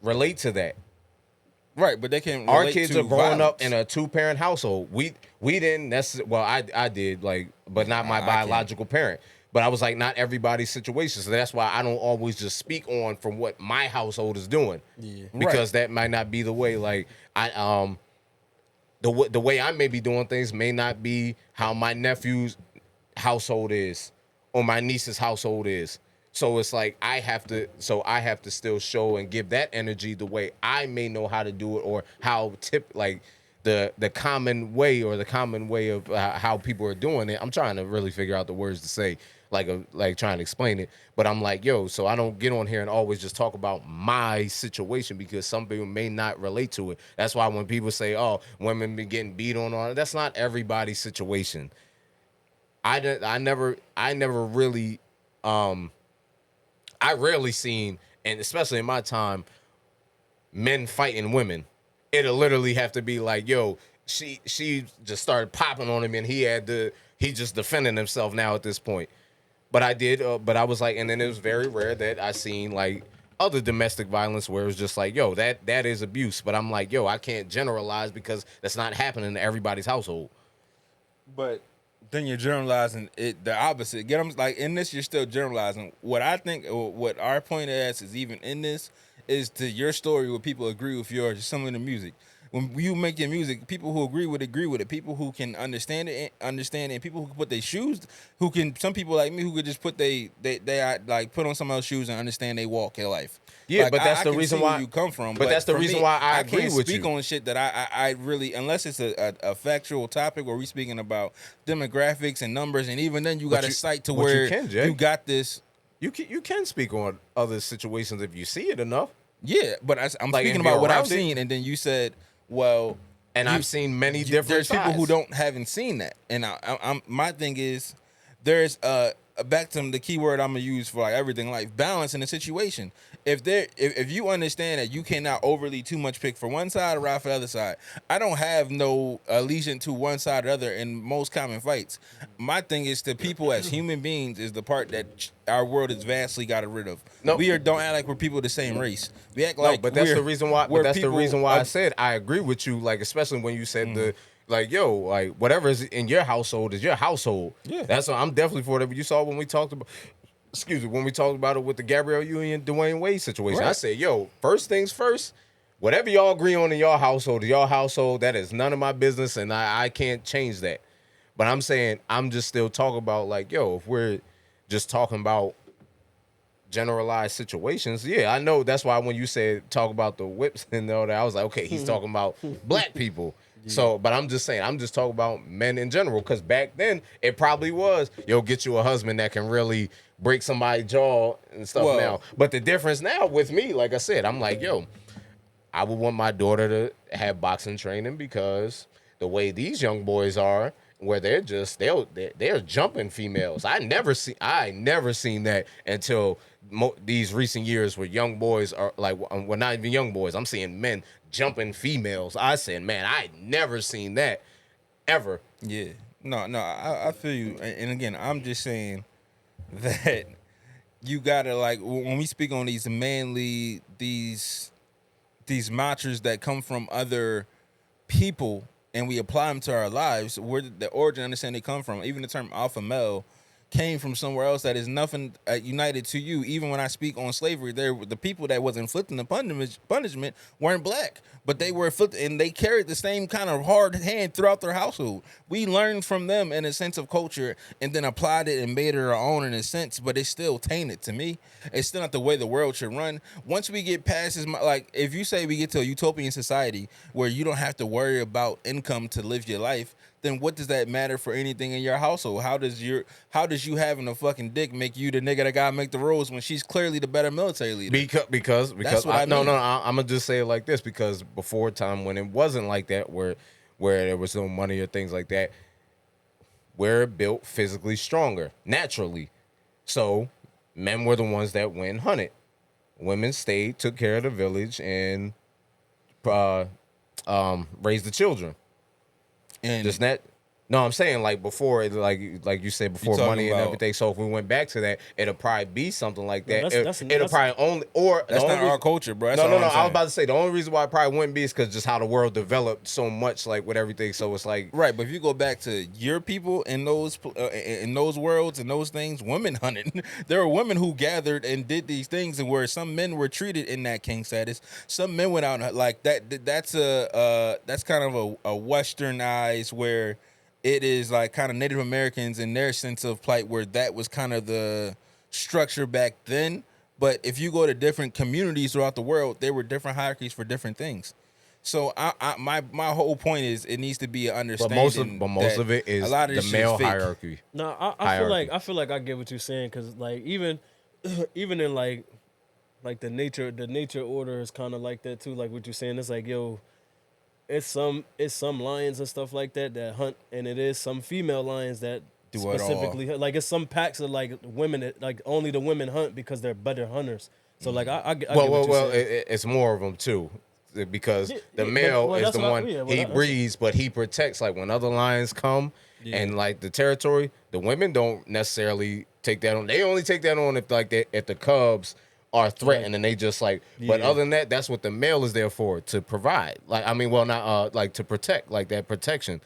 S2: relate to that.
S4: Right, but they can.
S2: Our kids are growing up in a 2-parent household. We didn't necessarily. Well, I did, like, but not my biological parent. But I was like, not everybody's situation. So that's why I don't always just speak on from what my household is doing. Yeah. Because that might not be the way, like, the way I may be doing things may not be how my nephew's household is or my niece's household is. So it's like I have to still show and give that energy the way I may know how to do it, or how the common way of how people are doing it. I'm trying to really figure out the words to say, like trying to explain it. But I'm like, yo, so I don't get on here and always just talk about my situation, because some people may not relate to it. That's why when people say, oh, women be getting beat on, that's not everybody's situation. I never really, I rarely seen, and especially in my time, men fighting women. it'll literally have to be like, yo, she just started popping on him, and he just defending himself now at this point. But I did, but I was like, and then it was very rare that I seen like other domestic violence where it was just like, yo, that is abuse. But I'm like, yo, I can't generalize because that's not happening to everybody's household.
S4: But then you're generalizing it the opposite. Get them like in this, you're still generalizing. What I think, or what our point is even in this, is to your story where people agree with yours. Some of the music. When you make your music, people who agree with it. People who can understand it, and people who can put their shoes, some people like me who could just put they like put on someone else's shoes and understand they walk in life.
S2: Yeah,
S4: like,
S2: but that's
S4: I
S2: the
S4: can
S2: reason
S4: see
S2: why
S4: where you come from.
S2: But that's the reason why I agree
S4: can't
S2: with
S4: speak
S2: you
S4: on shit that I really, unless it's a factual topic where we speaking about demographics and numbers, and even then you got a site to where you got this.
S2: You can speak on other situations if you see it enough.
S4: Yeah, but I'm
S2: like
S4: speaking about what I've seen, and then you said, well,
S2: and I've seen many different.
S4: There's
S2: sides.
S4: people who haven't seen that, and I'm my thing is there's back to the key word I'm gonna use for like everything in life, balance in a situation. If you understand that you cannot overly too much pick for one side or ride for the other side, I don't have no allegiance to one side or the other in most common fights. My thing is to people as human beings is the part that our world has vastly got rid of.
S2: No.
S4: Don't act like we're people of the same race. We act like
S2: but that's the reason why. But that's the reason why I said I agree with you. Like especially when you said the. Like, yo, like, whatever is in your household is your household. Yeah. That's what I'm definitely for whatever you saw when we talked about, when we talked about it with the Gabrielle Union, Dwayne Wade situation. Right. I said, yo, first things first, whatever y'all agree on in your household, that is none of my business, and I can't change that. But I'm saying, I'm just still talking about, like, yo, if we're just talking about generalized situations, yeah, I know that's why when you said talk about the whips and all that, I was like, okay, he's talking about black people. Yeah. So, but I'm just saying, I'm just talking about men in general, because back then it probably was, yo, get you a husband that can really break somebody's jaw and stuff now. But the difference now with me, like I said, I'm like, yo, I would want my daughter to have boxing training because the way these young boys are, where they're jumping females. I never seen that until these recent years where young boys are like, well, not even young boys. I'm seeing men jumping females. I said, man, I never seen that ever.
S4: Yeah, no, I feel you. And again, I'm just saying that you gotta, like, when we speak on these manly, these mantras that come from other people, and we apply them to our lives, where the origin, understand they come from. Even the term alpha male came from somewhere else that is nothing united to you. Even when I speak on slavery, the people that was inflicting the punishment weren't black, but they were inflicted, and they carried the same kind of hard hand throughout their household. We learned from them in a sense of culture, and then applied it and made it our own in a sense, but it's still tainted to me. It's still not the way the world should run. Once we get past this, like if you say we get to a utopian society where you don't have to worry about income to live your life, then what does that matter for anything in your household? How does you having a fucking dick make you the nigga that gotta make the rules when she's clearly the better military leader? Because
S2: that's what I mean. No, I'm gonna just say it like this, because before a time when it wasn't like that, where there was no money or things like that, we're built physically stronger naturally. So men were the ones that went and hunted. Women stayed, took care of the village, and raised the children. And just that. No, I'm saying like before, like you said before, money and everything. So if we went back to that, it'll probably be something like that. It'll probably only, or
S4: that's not our culture, bro.
S2: No. I was about to say the only reason why it probably wouldn't be is because just how the world developed so much, like with everything. So it's like
S4: right. But if you go back to your people in those worlds and those things, women hunted. There were women who gathered and did these things, and where some men were treated in that king status, some men went out and like that. That's kind of a westernized where. It is like kind of Native Americans in their sense of plight, where that was kind of the structure back then. But if you go to different communities throughout the world, there were different hierarchies for different things. So my whole point is it needs to be an understanding.
S2: But most of it is the male hierarchy.
S3: No, I feel like I get what you're saying, because like even in like the nature order is kind of like that too. Like what you're saying, it's like, yo. It's some lions and stuff like that hunt, and it is some female lions that do specifically hunt. Like it's some packs of like women that like only the women hunt because they're better hunters. So like I get what you're saying.
S2: It's more of them too. because the male is the one he breeds, but he protects. Like when other lions come and like the territory, the women don't necessarily take that on. They only take that on if like if the cubs are threatened and they just like. But other than that, that's what the male is there for, to provide. Like I mean, well, not like to protect, like that protection.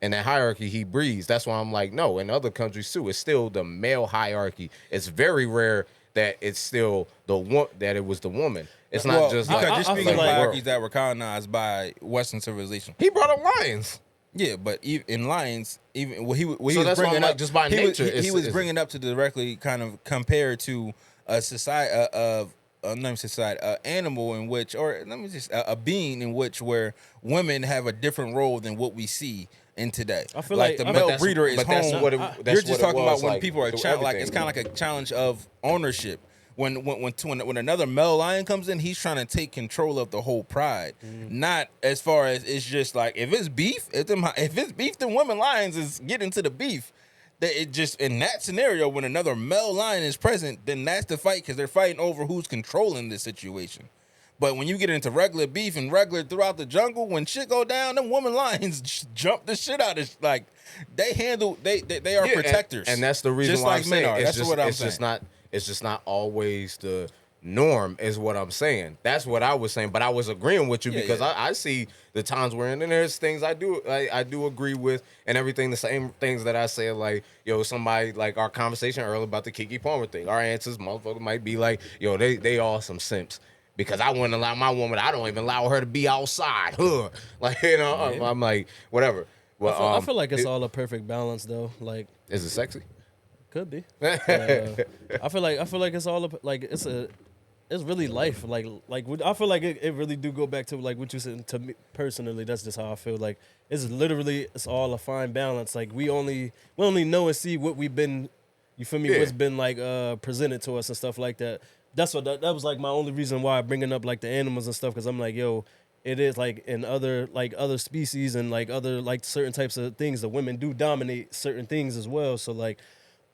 S2: And that hierarchy he breeds. That's why I'm like, no, in other countries too, it's still the male hierarchy. It's very rare that it's still that it was the woman. It's not just
S4: because
S2: like
S4: you're speaking of hierarchies that were colonized by Western civilization.
S2: He brought up lions.
S4: Yeah, but in lions, even he
S2: so
S4: was
S2: that's
S4: bringing
S2: like
S4: up
S2: just by nature.
S4: He was bringing up to directly kind of compare to a society animal in which, or let me just a being in which where women have a different role than what we see in today.
S3: I feel
S4: like the male breeder is home. You're just talking about when people are like it's kind of like a challenge of ownership. When another male lion comes in, he's trying to take control of the whole pride. Not as far as it's just like if it's beef, then women lions is getting to the beef. That it just in that scenario when another male lion is present, then that's the fight because they're fighting over who's controlling the situation. But when you get into regular beef and regular throughout the jungle, when shit go down, them woman lions jump the shit out of like they are protectors,
S2: and that's the reason
S4: just
S2: why
S4: like
S2: I'm saying
S4: men are.
S2: That's
S4: what I'm
S2: saying. It's just not always the norm, is what I'm saying. That's what I was saying, but I was agreeing with you because I see the times we're in, and there's things I do agree with, and everything the same things that I said, like somebody like our conversation earlier about the Keke Palmer thing. Our answers, motherfucker, might be like they all some simps. Because I wouldn't allow my woman, I don't even allow her to be outside. Like, I'm like, whatever. Well,
S3: I feel like it's all a perfect balance, though. Like,
S2: is it sexy?
S3: Could be. I feel like it's all like it's really life. Like I feel like it really do go back to like what you said. To me personally, that's just how I feel. Like it's all a fine balance. Like we only know and see what we've been. You feel me? What's been like presented to us and stuff like that. That's what that was like my only reason why I'm bringing up like the animals and stuff, because I'm like, it is like in other species and like other like certain types of things, the women do dominate certain things as well. So like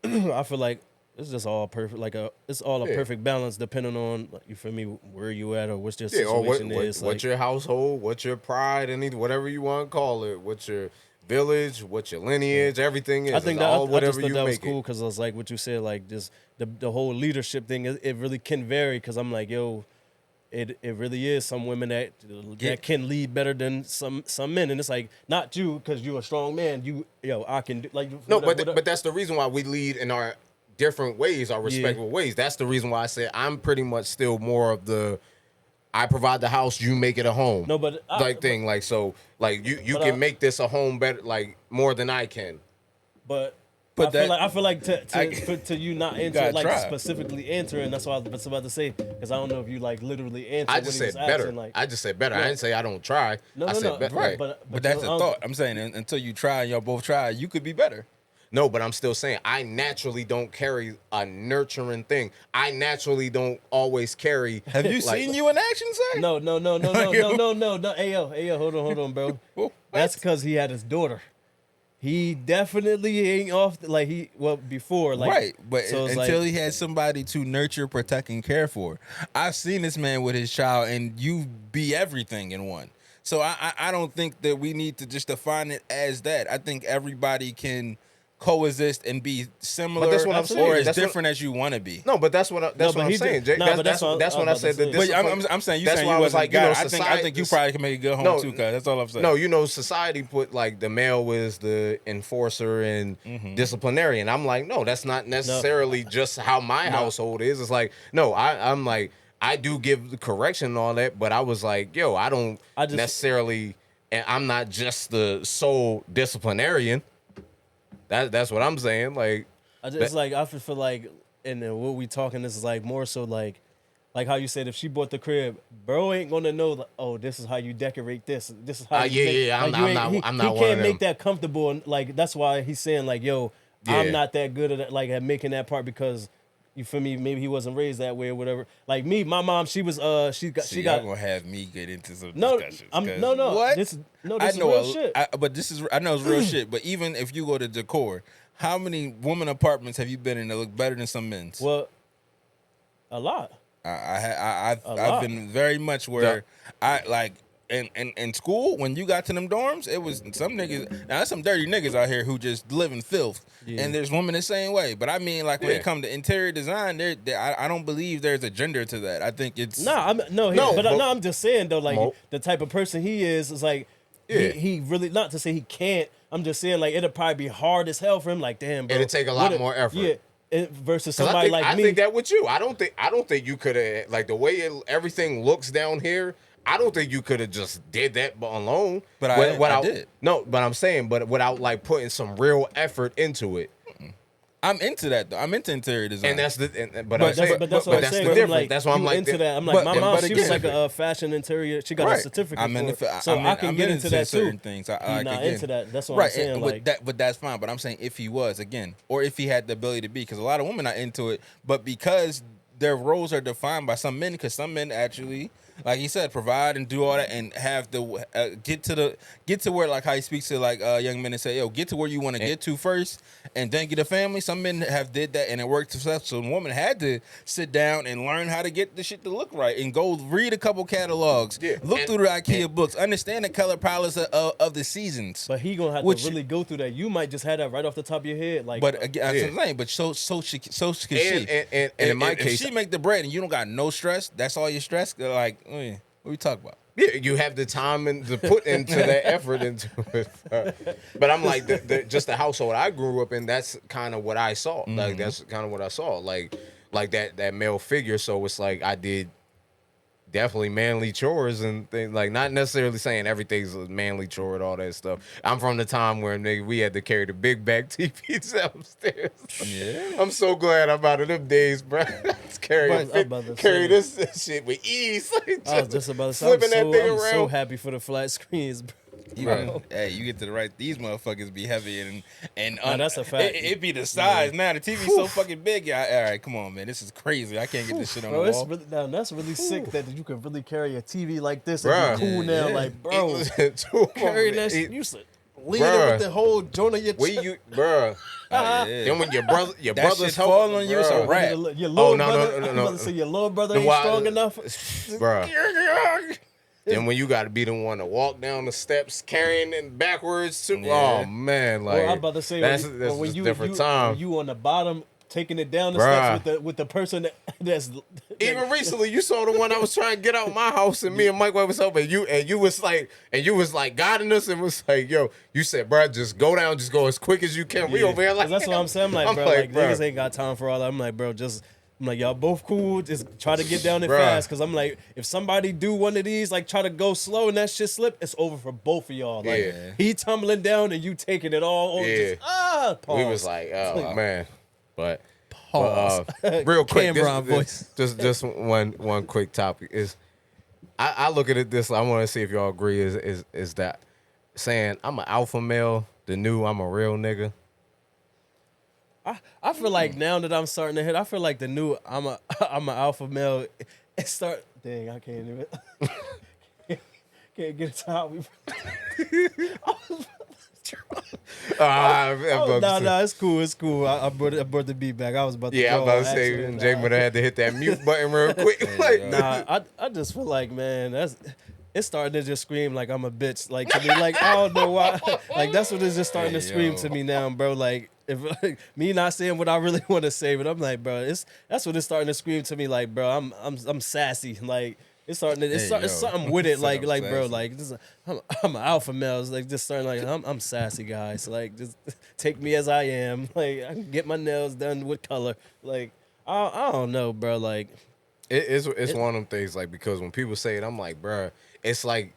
S3: I feel like it's just all perfect, like it's all a perfect balance depending on, you feel me, where you at or what's your situation is.
S2: What's your household, what's your pride, and whatever you want to call it, what's your village, what's your lineage, everything is.
S3: I think
S2: all whatever
S3: that
S2: you
S3: was
S2: make
S3: cool because it was like what you said, like just the whole leadership thing. It really can vary because I'm like, it really is some women that can lead better than some men, and it's like not you because you're a strong man. I can do like
S2: no, but that's the reason why we lead in our different ways, our respectable ways. That's the reason why I said I'm pretty much still more of the I provide the house, you make it a home.
S3: No, but
S2: you can make this a home better, like more than I can.
S3: But I feel like to you not answer like specifically answering. That's what I was about to say, because I don't know if you like literally answer.
S2: I just said better.
S3: Asking, like,
S2: I just said better. I didn't say I don't try.
S3: No,
S2: right.
S4: But that's the thought. I'm saying until you try and y'all both try, you could be better.
S2: No, but I'm still saying I naturally don't carry a nurturing thing. I naturally don't always carry.
S4: Have you seen you in action, sir?
S3: No. Hey yo, hold on, bro. That's because he had his daughter. He definitely ain't off before, like,
S4: right. But
S3: so
S4: until he had somebody to nurture, protect, and care for. I've seen this man with his child, and you be everything in one. So I don't think that we need to just define it as that. I think everybody can coexist and be similar or as different as you want to be.
S2: No, but that's what I'm saying. That's what I said.
S4: I'm saying you saying you was like, I think you probably can make a good home too, cuz that's all I'm saying.
S2: No, society put like the male was the enforcer and disciplinarian. I'm like, no, that's not necessarily just how my household is. It's like, no, I'm like, I do give the correction and all that, but I was like, I don't necessarily, and I'm not just the sole disciplinarian. That's what I'm saying. Like,
S3: I feel like, and then what we talking, this is like more so like how you said, if she bought the crib, bro ain't gonna know. Like, oh, this is how you decorate this. This is how.
S2: I'm not.
S3: He
S2: one of
S3: can't
S2: them.
S3: make that comfortable, and like that's why he's saying like, I'm not that good at at making that part because. You feel me? Maybe he wasn't raised that way or whatever. Like me, my mom, she was she got.
S4: Y'all gonna have me get into some discussions.
S3: No.
S4: What?
S3: This is real shit.
S4: I know it's real shit. But even if you go to decor, how many woman apartments have you been in that look better than some men's?
S3: Well, a lot.
S4: I've been very much where I like in school when you got to them dorms, it was some niggas. Now there's some dirty niggas out here who just live in filth, and there's women the same way. But I mean, like when it comes to interior design, I don't believe there's a gender to that. I think it's
S3: I'm just saying though, like the type of person he is like. Yeah. He really, not to say he can't, I'm just saying like it'll probably be hard as hell for him. Like, damn, bro.
S2: It'll take a lot more effort.
S3: Yeah. Versus somebody like me.
S2: I think that with you. I don't think you could have, like the way everything looks down here, I don't think you could have just did that alone.
S4: But I did.
S2: No, but I'm saying, but without like putting some real effort into it.
S4: I'm into that though. I'm into interior design,
S2: and that's the. But
S3: that's what I'm saying.
S2: The difference.
S3: Like,
S2: that's why I'm like
S3: into that. I'm like, my mom, she was like a fashion interior. She got a certificate I can get into that
S4: certain
S3: too.
S4: Things.
S3: He's not into that. That's what I'm saying.
S4: Like, but that's fine. But I'm saying if he was again, or if he had the ability to be, because a lot of women are into it, but because their roles are defined by some men, because some men actually, like he said, provide and do all that, and have the get to where, like how he speaks to like young men and say, yo, get to where you want to get to first, and then get a family. Some men have did that and it worked successful. So a woman had to sit down and learn how to get the shit to look right, and go read a couple catalogs, look through the IKEA books, understand the color palettes of the seasons.
S3: But he gonna have to really go through that. You might just have that right off the top of your head, like.
S4: But again, that's what I'm saying. But so can she.
S2: And in my case,
S4: if she make the bread and you don't got no stress, that's all your stress. Like, what are we talking about?
S2: Yeah, you have the time and to put into that effort into it. But I'm like, just the household I grew up in, that's kind of what I saw. Mm-hmm. Like, that's kind of what I saw. Like that male figure. So it's like I did definitely manly chores and things. Like, not necessarily saying everything's a manly chore and all that stuff. I'm from the time where we had to carry the big back TVs upstairs. Yeah. I'm so glad I'm out of them days, bro. Carry this shit with ease.
S3: I was just about to say, I'm so happy for the flat screens, bro.
S4: Hey, you get to the right. These motherfuckers be heavy and
S3: that's a fact.
S4: It be the size now. The TV's so fucking big. All right, come on, man. This is crazy. I can't get this shit on the wall.
S3: That's really sick that you can really carry a TV like this and be cool now. Like, bro, carry that shit. You said lean it with the whole joint of your chest.
S2: Then when your brother's
S4: fall on you, it's a wrap.
S3: Your little brother. I'm about to say your little brother ain't strong enough,
S2: bro. Then when you got to be the one to walk down the steps carrying it backwards too. Yeah. Oh man, like
S3: I'm about to say
S2: that's a different time.
S3: When you on the bottom taking it down the steps with the person that's
S2: even recently you saw the one I was trying to get out of my house and me and Mike was up and you was like guiding us and was like, yo, you said, bro, just go down, just go as quick as you can. We over here like
S3: that's what I'm saying. I'm like, bro, niggas ain't got time for all that. I'm like, bro, I'm like, y'all both cool. Just try to get down there fast. Because I'm like, if somebody do one of these, like try to go slow and that shit slip, it's over for both of y'all. Like, he tumbling down and you taking it all over.
S2: Yeah.
S3: Just, pause.
S2: We was like, oh, man. But,
S3: pause.
S2: Real quick,
S3: voice.
S2: Just one quick topic is, I look at it this, I want to see if y'all agree, is that saying I'm an alpha male, the new I'm a real nigga?
S3: I feel like now that I'm starting to hit, I feel like the new I'm an alpha male. It start. Dang, I can't even. Can't get it to how we. No, it's cool. I brought the beat back. I was about to.
S2: Yeah, I was about to say Jay would have had to hit that mute button real quick.
S3: I just feel like, man, it's starting to just scream like I'm a bitch. Like to me, like I don't know why. Like that's what it's just starting to scream to me now, bro. Like if me not saying what I really want to say, but I'm like, bro, that's what it's starting to scream to me. Like, bro, I'm sassy. Like it's starting to it's something with it. Like bro, like I'm an alpha male. It's like just starting like I'm sassy, guys. Like just take me as I am. Like I can get my nails done with color. Like I don't know, bro. Like
S2: it's one of them things. Like because when people say it, I'm like, bro. It's like,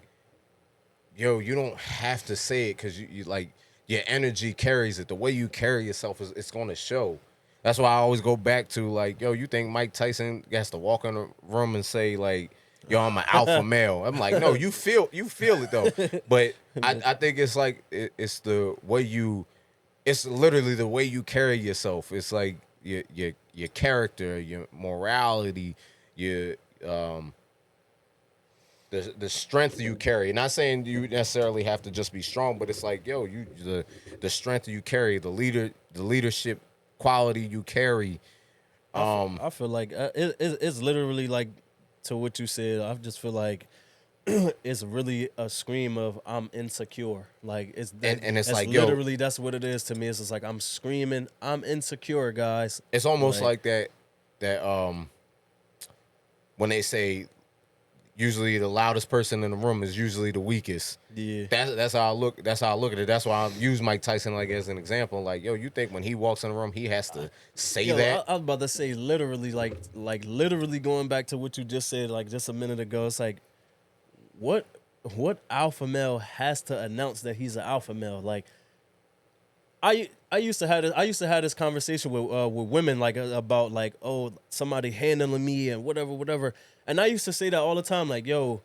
S2: yo, you don't have to say it because you like your energy carries it. The way you carry yourself it's going to show. That's why I always go back to like, yo, you think Mike Tyson has to walk in a room and say like, yo, I'm an alpha male? I'm like, no, you feel it though. But I think it's like it's the way it's literally the way you carry yourself. It's like your character, your morality, your the strength you carry. Not saying you necessarily have to just be strong, but it's like, yo, the strength you carry, the leadership quality you carry,
S3: I feel like it's literally like to what you said. I just feel like it's really a scream of I'm insecure. Like it's that,
S2: and it's
S3: that's
S2: like
S3: literally that's what it is to me. It's just like I'm screaming I'm insecure, guys.
S2: It's almost like that when they say usually the loudest person in the room is usually the weakest.
S3: Yeah.
S2: That's how I look. That's how I look at it. That's why I use Mike Tyson like as an example. Like, yo, you think when he walks in the room, he has to say that?
S3: I was about to say literally, like literally going back to what you just said, like just a minute ago. It's like, what alpha male has to announce that he's an alpha male? Like, I used to have this conversation with women like about like, oh, somebody handling me and whatever, and I used to say that all the time. Like, yo,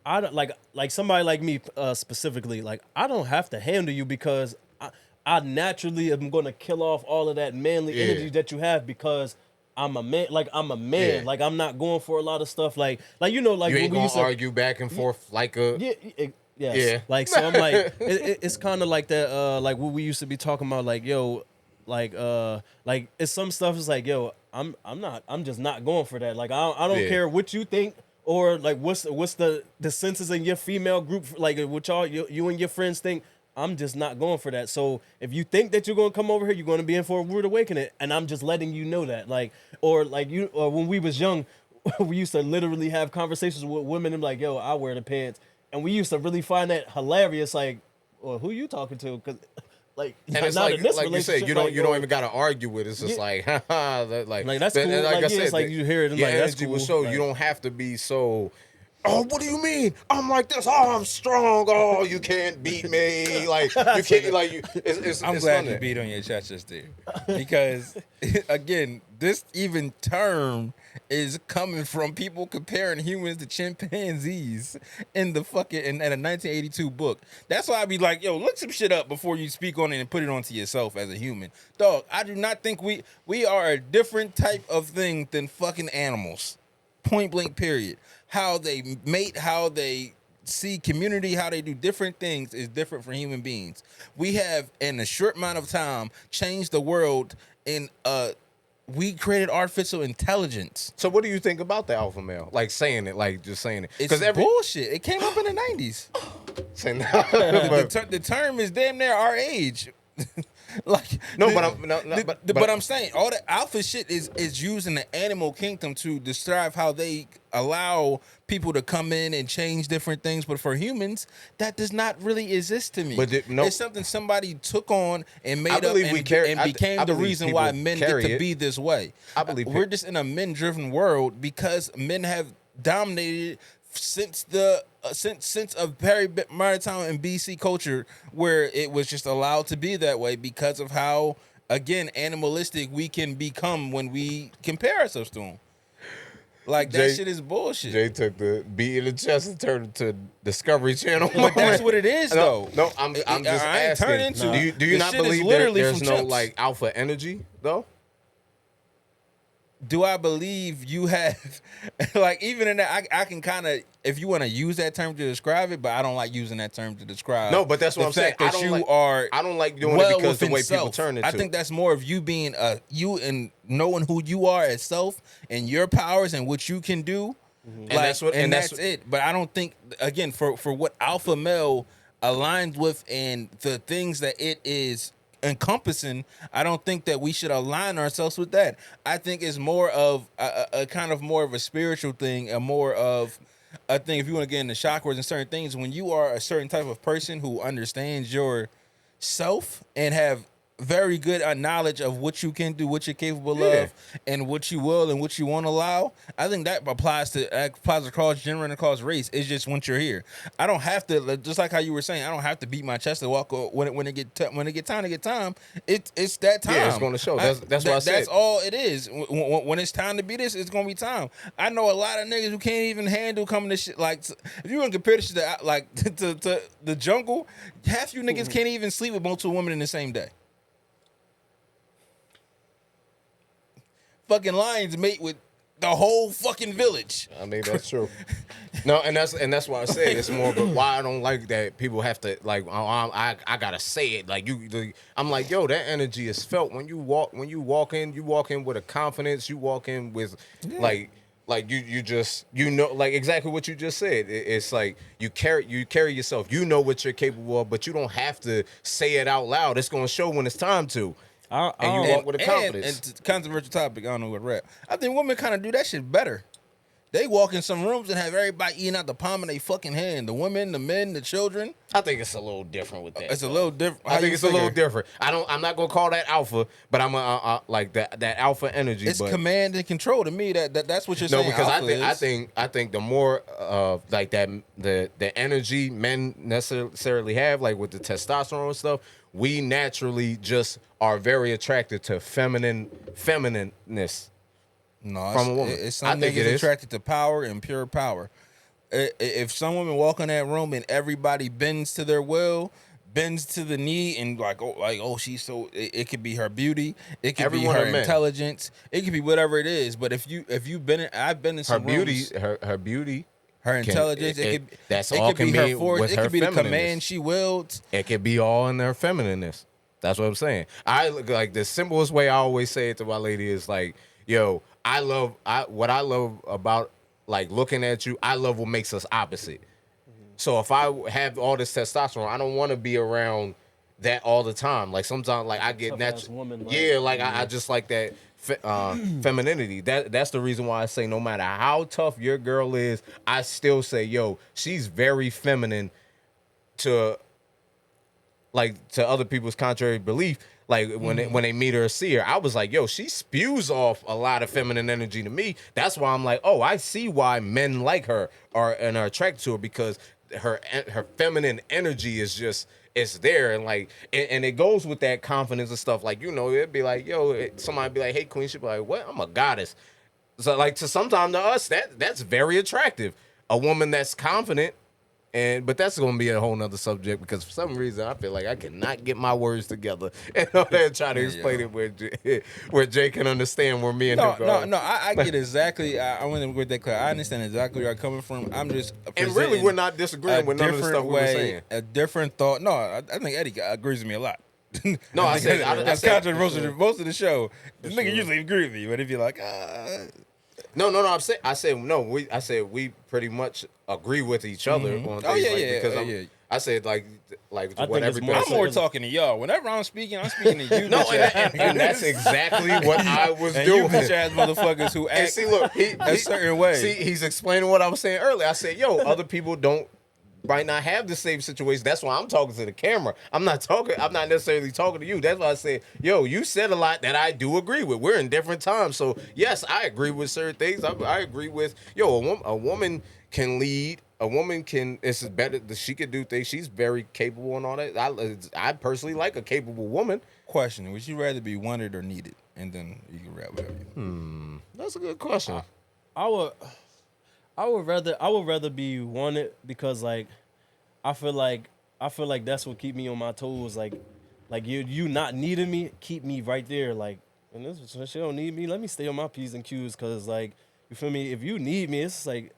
S3: I don't like somebody like me specifically. Like, I don't have to handle you because I naturally am gonna kill off all of that manly energy that you have because I'm a man. Like, I'm a man.
S2: Yeah.
S3: Like, I'm not going for a lot of stuff. Like you know, like
S2: You ain't
S3: when we
S2: gonna
S3: used to
S2: argue back and forth like a
S3: Yes.
S2: Yeah.
S3: Like, so I'm like, it's kind of like that, like what we used to be talking about, like, yo, like it's some stuff is like, yo, I'm just not going for that. Like, I don't care what you think or like what's the senses in your female group, like what you and your friends think. I'm just not going for that. So if you think that you're gonna come over here, you're gonna be in for a rude awakening, and I'm just letting you know that. Like, or when we was young, we used to literally have conversations with women and like, yo, I wear the pants. And we used to really find that hilarious. Like, well, who you talking to? Because, like,
S2: and it's
S3: not
S2: like
S3: in this
S2: you said, you don't even gotta argue with it. It's just like, haha, like
S3: that's cool.
S2: And
S3: like
S2: I
S3: I
S2: said,
S3: it's like you hear it and
S2: your
S3: like that's
S2: energy
S3: cool.
S2: will show.
S3: Like,
S2: You don't have to be so. Oh, what do you mean? I'm like this. Oh, I'm strong. Oh, you can't beat me. Like you can't. Like you.
S4: I'm glad you beat on your chest just there, because again, this even term is coming from people comparing humans to chimpanzees in the fucking in a 1982 book. That's why I be like, yo, look some shit up before you speak on it and put it onto yourself as a human. Dog, I do not think we are a different type of thing than fucking animals. Point blank, period. How they mate, how they see community, how they do different things is different from human beings. We have, in a short amount of time, changed the world in we created artificial intelligence.
S2: So what do you think about the alpha male? Like saying it, like just saying it.
S4: It's bullshit. It came up in the 90s.
S2: Saying
S4: The term is damn near our age. But I'm saying all the alpha shit is used in the animal kingdom to describe how they allow people to come in and change different things. But for humans, that does not really exist to me.
S2: But
S4: it's something somebody took on and made up and became
S2: I
S4: the
S2: believe
S4: reason why men get to
S2: it.
S4: be this way.
S2: I believe
S4: we're just in a men-driven world because men have dominated since a very maritime and BC culture, where it was just allowed to be that way because of how, again, animalistic we can become when we compare ourselves to them. Like, that shit is bullshit.
S2: Jay took the beat in the chest and turned it to Discovery Channel.
S4: But that's what it is, though.
S2: No, I'm just asking. Do you not believe there's no like alpha energy though?
S4: Do I believe you have, like, even in that, I can kind of, if you want to use that term to describe it, but I don't like using that term to describe.
S2: No, but that's what I'm saying.
S4: I
S2: don't like doing it because the way people turn it.
S4: I think that's more of you being you and knowing who you are as self and your powers and what you can do.
S2: Mm-hmm.
S4: Like, and that's it. But I don't think, again, for what alpha male aligns with and the things that it is encompassing, I don't think that we should align ourselves with that. I think it's more of a kind of more of a spiritual thing, and more of a thing. If you want to get into chakras and certain things, when you are a certain type of person who understands your self and have very good knowledge of what you can do, what you're capable of, and what you will and what you won't allow. I think that applies across gender and across race. It's just once you're here, I don't have to, just like how you were saying, I don't have to beat my chest to walk when it get time to get time. It's that time.
S2: Yeah, it's going to show. That's what I said.
S4: That's all it is. When it's time to be this, it's going to be time. I know a lot of niggas who can't even handle coming to shit. Like, if you want to compare this shit to the jungle, half you niggas can't even sleep with multiple women in the same day. Fucking lions mate with the whole fucking village.
S2: I mean, that's true. No, and that's why I said it's more. But why I don't like that people have to like. I gotta say it like you. I'm like, yo, that energy is felt when you walk. When you walk in with a confidence. You walk in with like you just like exactly what you just said. It's like you carry yourself. You know what you're capable of, but you don't have to say it out loud. It's gonna show when it's time to. And you walk with a confidence.
S4: And controversial topic. I don't know what rap. I think women kind of do that shit better. They walk in some rooms and have everybody eating out the palm of their fucking hand. The women, the men, the children.
S2: I think it's a little different with that.
S4: It's a little different.
S2: I think it's a little different. I'm not gonna call that alpha, but I'm like that alpha energy.
S4: It's
S2: but
S4: command and control to me. That's what you're saying.
S2: No, because
S4: alpha
S2: I think the more like that the energy men necessarily have, like with the testosterone and stuff, we naturally just are very attracted to feminineness.
S4: No,
S2: from a woman.
S4: It's some niggas attracted to power and pure power. If some women walk in that room and everybody bends to their will, bends to the knee, and she's so. It could be her beauty, it could be her intelligence, it could be whatever it is. But if you've been, I've been in some rooms,
S2: her beauty.
S4: Her intelligence, it could be her force, it could be the command she wields.
S2: It could be all in her feminineness. That's what I'm saying. I like the simplest way I always say it to my lady is like, yo, what I love about like looking at you, I love what makes us opposite. So if I have all this testosterone, I don't want to be around that all the time. Like sometimes, like I get natural. I just like that femininity. That's the reason why I say no matter how tough your girl is, I still say, yo, she's very feminine to other people's contrary belief. Like when they meet her or see her, I was like, yo, she spews off a lot of feminine energy to me. That's why I'm like, oh, I see why men like her and are attracted to her, because her feminine energy is just, it's there. And like, and it goes with that confidence and stuff. Like, it'd be like, yo, somebody be like, hey, queen, she'd be like, what? I'm a goddess. So like sometimes to us, that's very attractive. A woman that's confident. But that's going to be a whole nother subject, because for some reason I feel like I cannot get my words together and try to explain it where Jay can understand where me and him go.
S4: No, I get exactly. I want to get that clear. I understand exactly where you're coming from. I'm just
S2: and really we're not disagreeing with none of the stuff we were saying.
S4: A different thought. No, I think Eddie agrees with me a lot.
S2: No, I said
S4: that's controversial most of the show. The nigga usually agree with me, but if you're like,
S2: No. I said we pretty much agree with each other on things. I said like what everybody.
S4: I'm more talking to y'all. Whenever I'm speaking to you.
S2: No, and that's exactly what I was doing.
S4: You bitch ass motherfuckers who act a certain way.
S2: See, he's explaining what I was saying earlier. I said, yo, other people might not have the same situation. That's why I'm talking to the camera. I'm not necessarily talking to you. That's why I said, yo, you said a lot that I do agree with. We're in different times. So yes, I agree with certain things. I agree with, yo, a woman can lead. A woman can, it's better that she could do things. She's very capable and all that. I personally like a capable woman.
S4: Question, would you rather be wanted or needed? And then you can rap whatever you
S2: That's a good question.
S3: I would rather be wanted, because like I feel like that's what keep me on my toes. Like you not needing me, keep me right there. Like, and this she don't need me, let me stay on my P's and Q's, cause like, you feel me? If you need me, it's like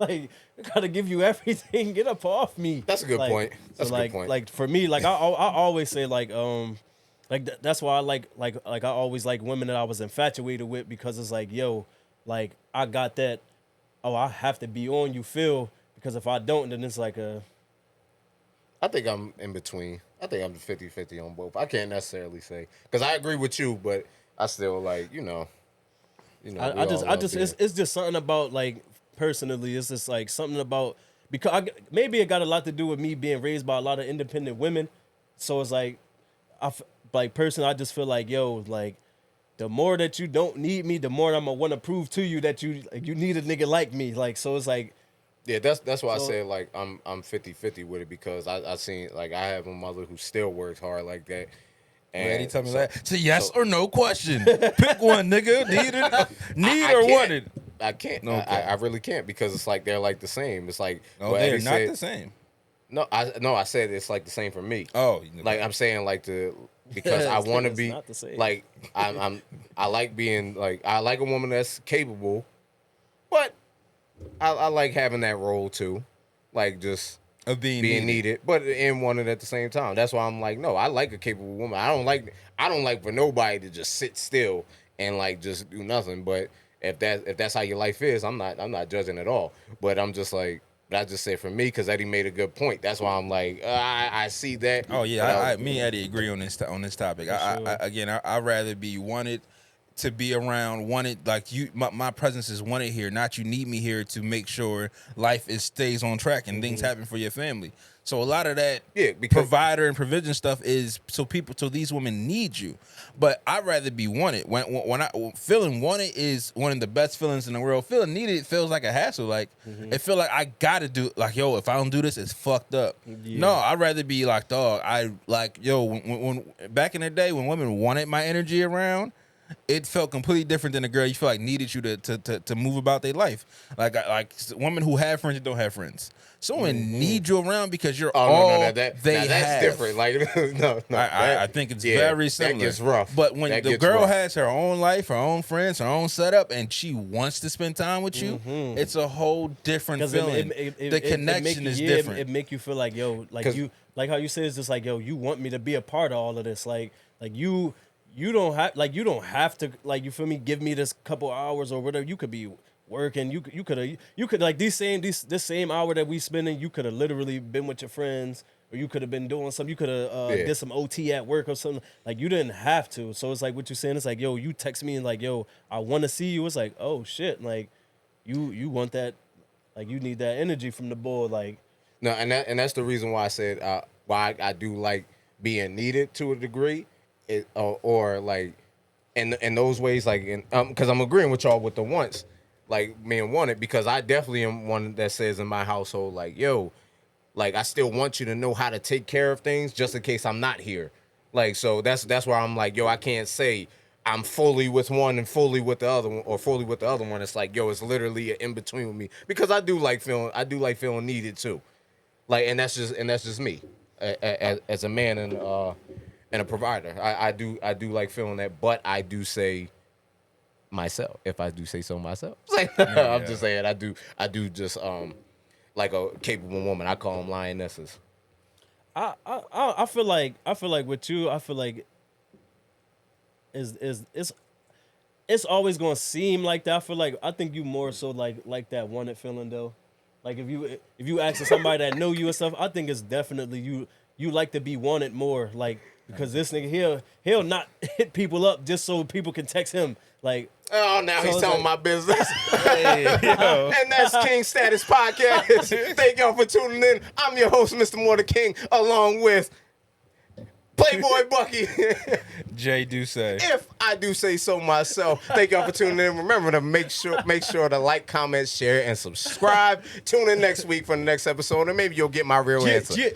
S3: like I gotta give you everything. Get up off me.
S2: That's a good point. That's
S3: a
S2: good point.
S3: Like for me, like I always say like that's why I like I always like women that I was infatuated with, because it's like, yo, like I got that. Oh, I have to be on you, feel, because if I don't, then it's like
S2: I think I'm in between. I think I'm 50-50 on both. I can't necessarily say, because I agree with you, but I still like,
S3: it's just something about, like, personally, it's just like something about, because maybe it got a lot to do with me being raised by a lot of independent women. So it's like, personally, I just feel like, yo, like, the more that you don't need me, the more I'm gonna want to prove to you that you need a nigga like me. Like, so it's like,
S2: yeah, that's why I say like I'm 50-50 with it, because I seen, like, I have a mother who still works hard like that.
S4: And he tell me that. It's a yes or no question. Pick one, nigga. Need or wanted.
S2: I can't. No, okay. I really can't, because it's like they're like the same. It's like
S4: they're not the same.
S2: I said it's like the same for me.
S4: Oh,
S2: like I'm saying like because I want to be
S3: not the same.
S2: like I like being like I like a woman that's capable, but I like having that role too, like just
S4: of being
S2: needed, but in wanted at the same time. That's why I'm like, no, I like a capable woman. I don't like for nobody to just sit still and like just do nothing. But if that's how your life is, I'm not judging at all. But I'm just like. But I just said for me because Eddie made a good point. That's why I'm like I see that.
S4: Oh yeah, me and Eddie agree on this topic. I'd rather be wanted to be around, wanted like you. My presence is wanted here, not you need me here to make sure life stays on track and things happen for your family. So a lot of that provider and provision stuff is so these women need you. But I'd rather be wanted. When feeling wanted is one of the best feelings in the world. Feeling needed feels like a hassle. Like it feel like I gotta do like yo, if I don't do this, it's fucked up. Yeah. No, I'd rather be like dog. I like yo when back in the day when women wanted my energy around. It felt completely different than a girl you feel like needed you to move about their life. Like women who have friends and don't have friends. Someone need you around because you're that's
S2: different. Like
S4: I think it's very similar.
S2: That gets rough.
S4: But when the girl has her own life, her own friends, her own setup, and she wants to spend time with you, it's a whole different feeling. The connection is different.
S3: It make you feel like yo, like you, like how you said it's just like yo, you want me to be a part of all of this, like you. You don't have to like you feel me. Give me this couple hours or whatever. You could be working. You could like this same hour that we spending. You could have literally been with your friends, or you could have been doing something. You could have did some OT at work or something. Like you didn't have to. So it's like what you're saying. It's like yo, you text me and like yo, I want to see you. It's like oh shit, like you want that, like you need that energy from the boy. Like
S2: no, and that's the reason why I said why I do like being needed to a degree. Or like in those ways, like because I'm agreeing with y'all with the wants, like being wanted, because I definitely am one that says in my household, like yo, like I still want you to know how to take care of things just in case I'm not here, like so that's where I'm like yo, I can't say I'm fully with one and fully with the other one or fully with the other one. It's like yo, it's literally an in between with me because I do like feeling needed too, like and that's just me as a man and a provider. I do like feeling that, but I do say myself, if I do say so myself. I'm just saying I do just like a capable woman. I call them lionesses.
S3: I feel like with you, I feel like it's always gonna seem like that. I think you more so like that wanted feeling though. Like if you ask somebody that know you and stuff, I think it's definitely you like to be wanted more, like because this nigga he'll not hit people up just so people can text him. Like
S2: now so he's telling my business. Hey, and that's King Status Podcast. Thank y'all for tuning in. I'm your host, Mr. Mortar King, along with Playboy Bucky.
S4: Jay Duce.
S2: If I do say so myself. Thank y'all for tuning in. Remember to make sure to like, comment, share, and subscribe. Tune in next week for the next episode, and maybe you'll get my real answer.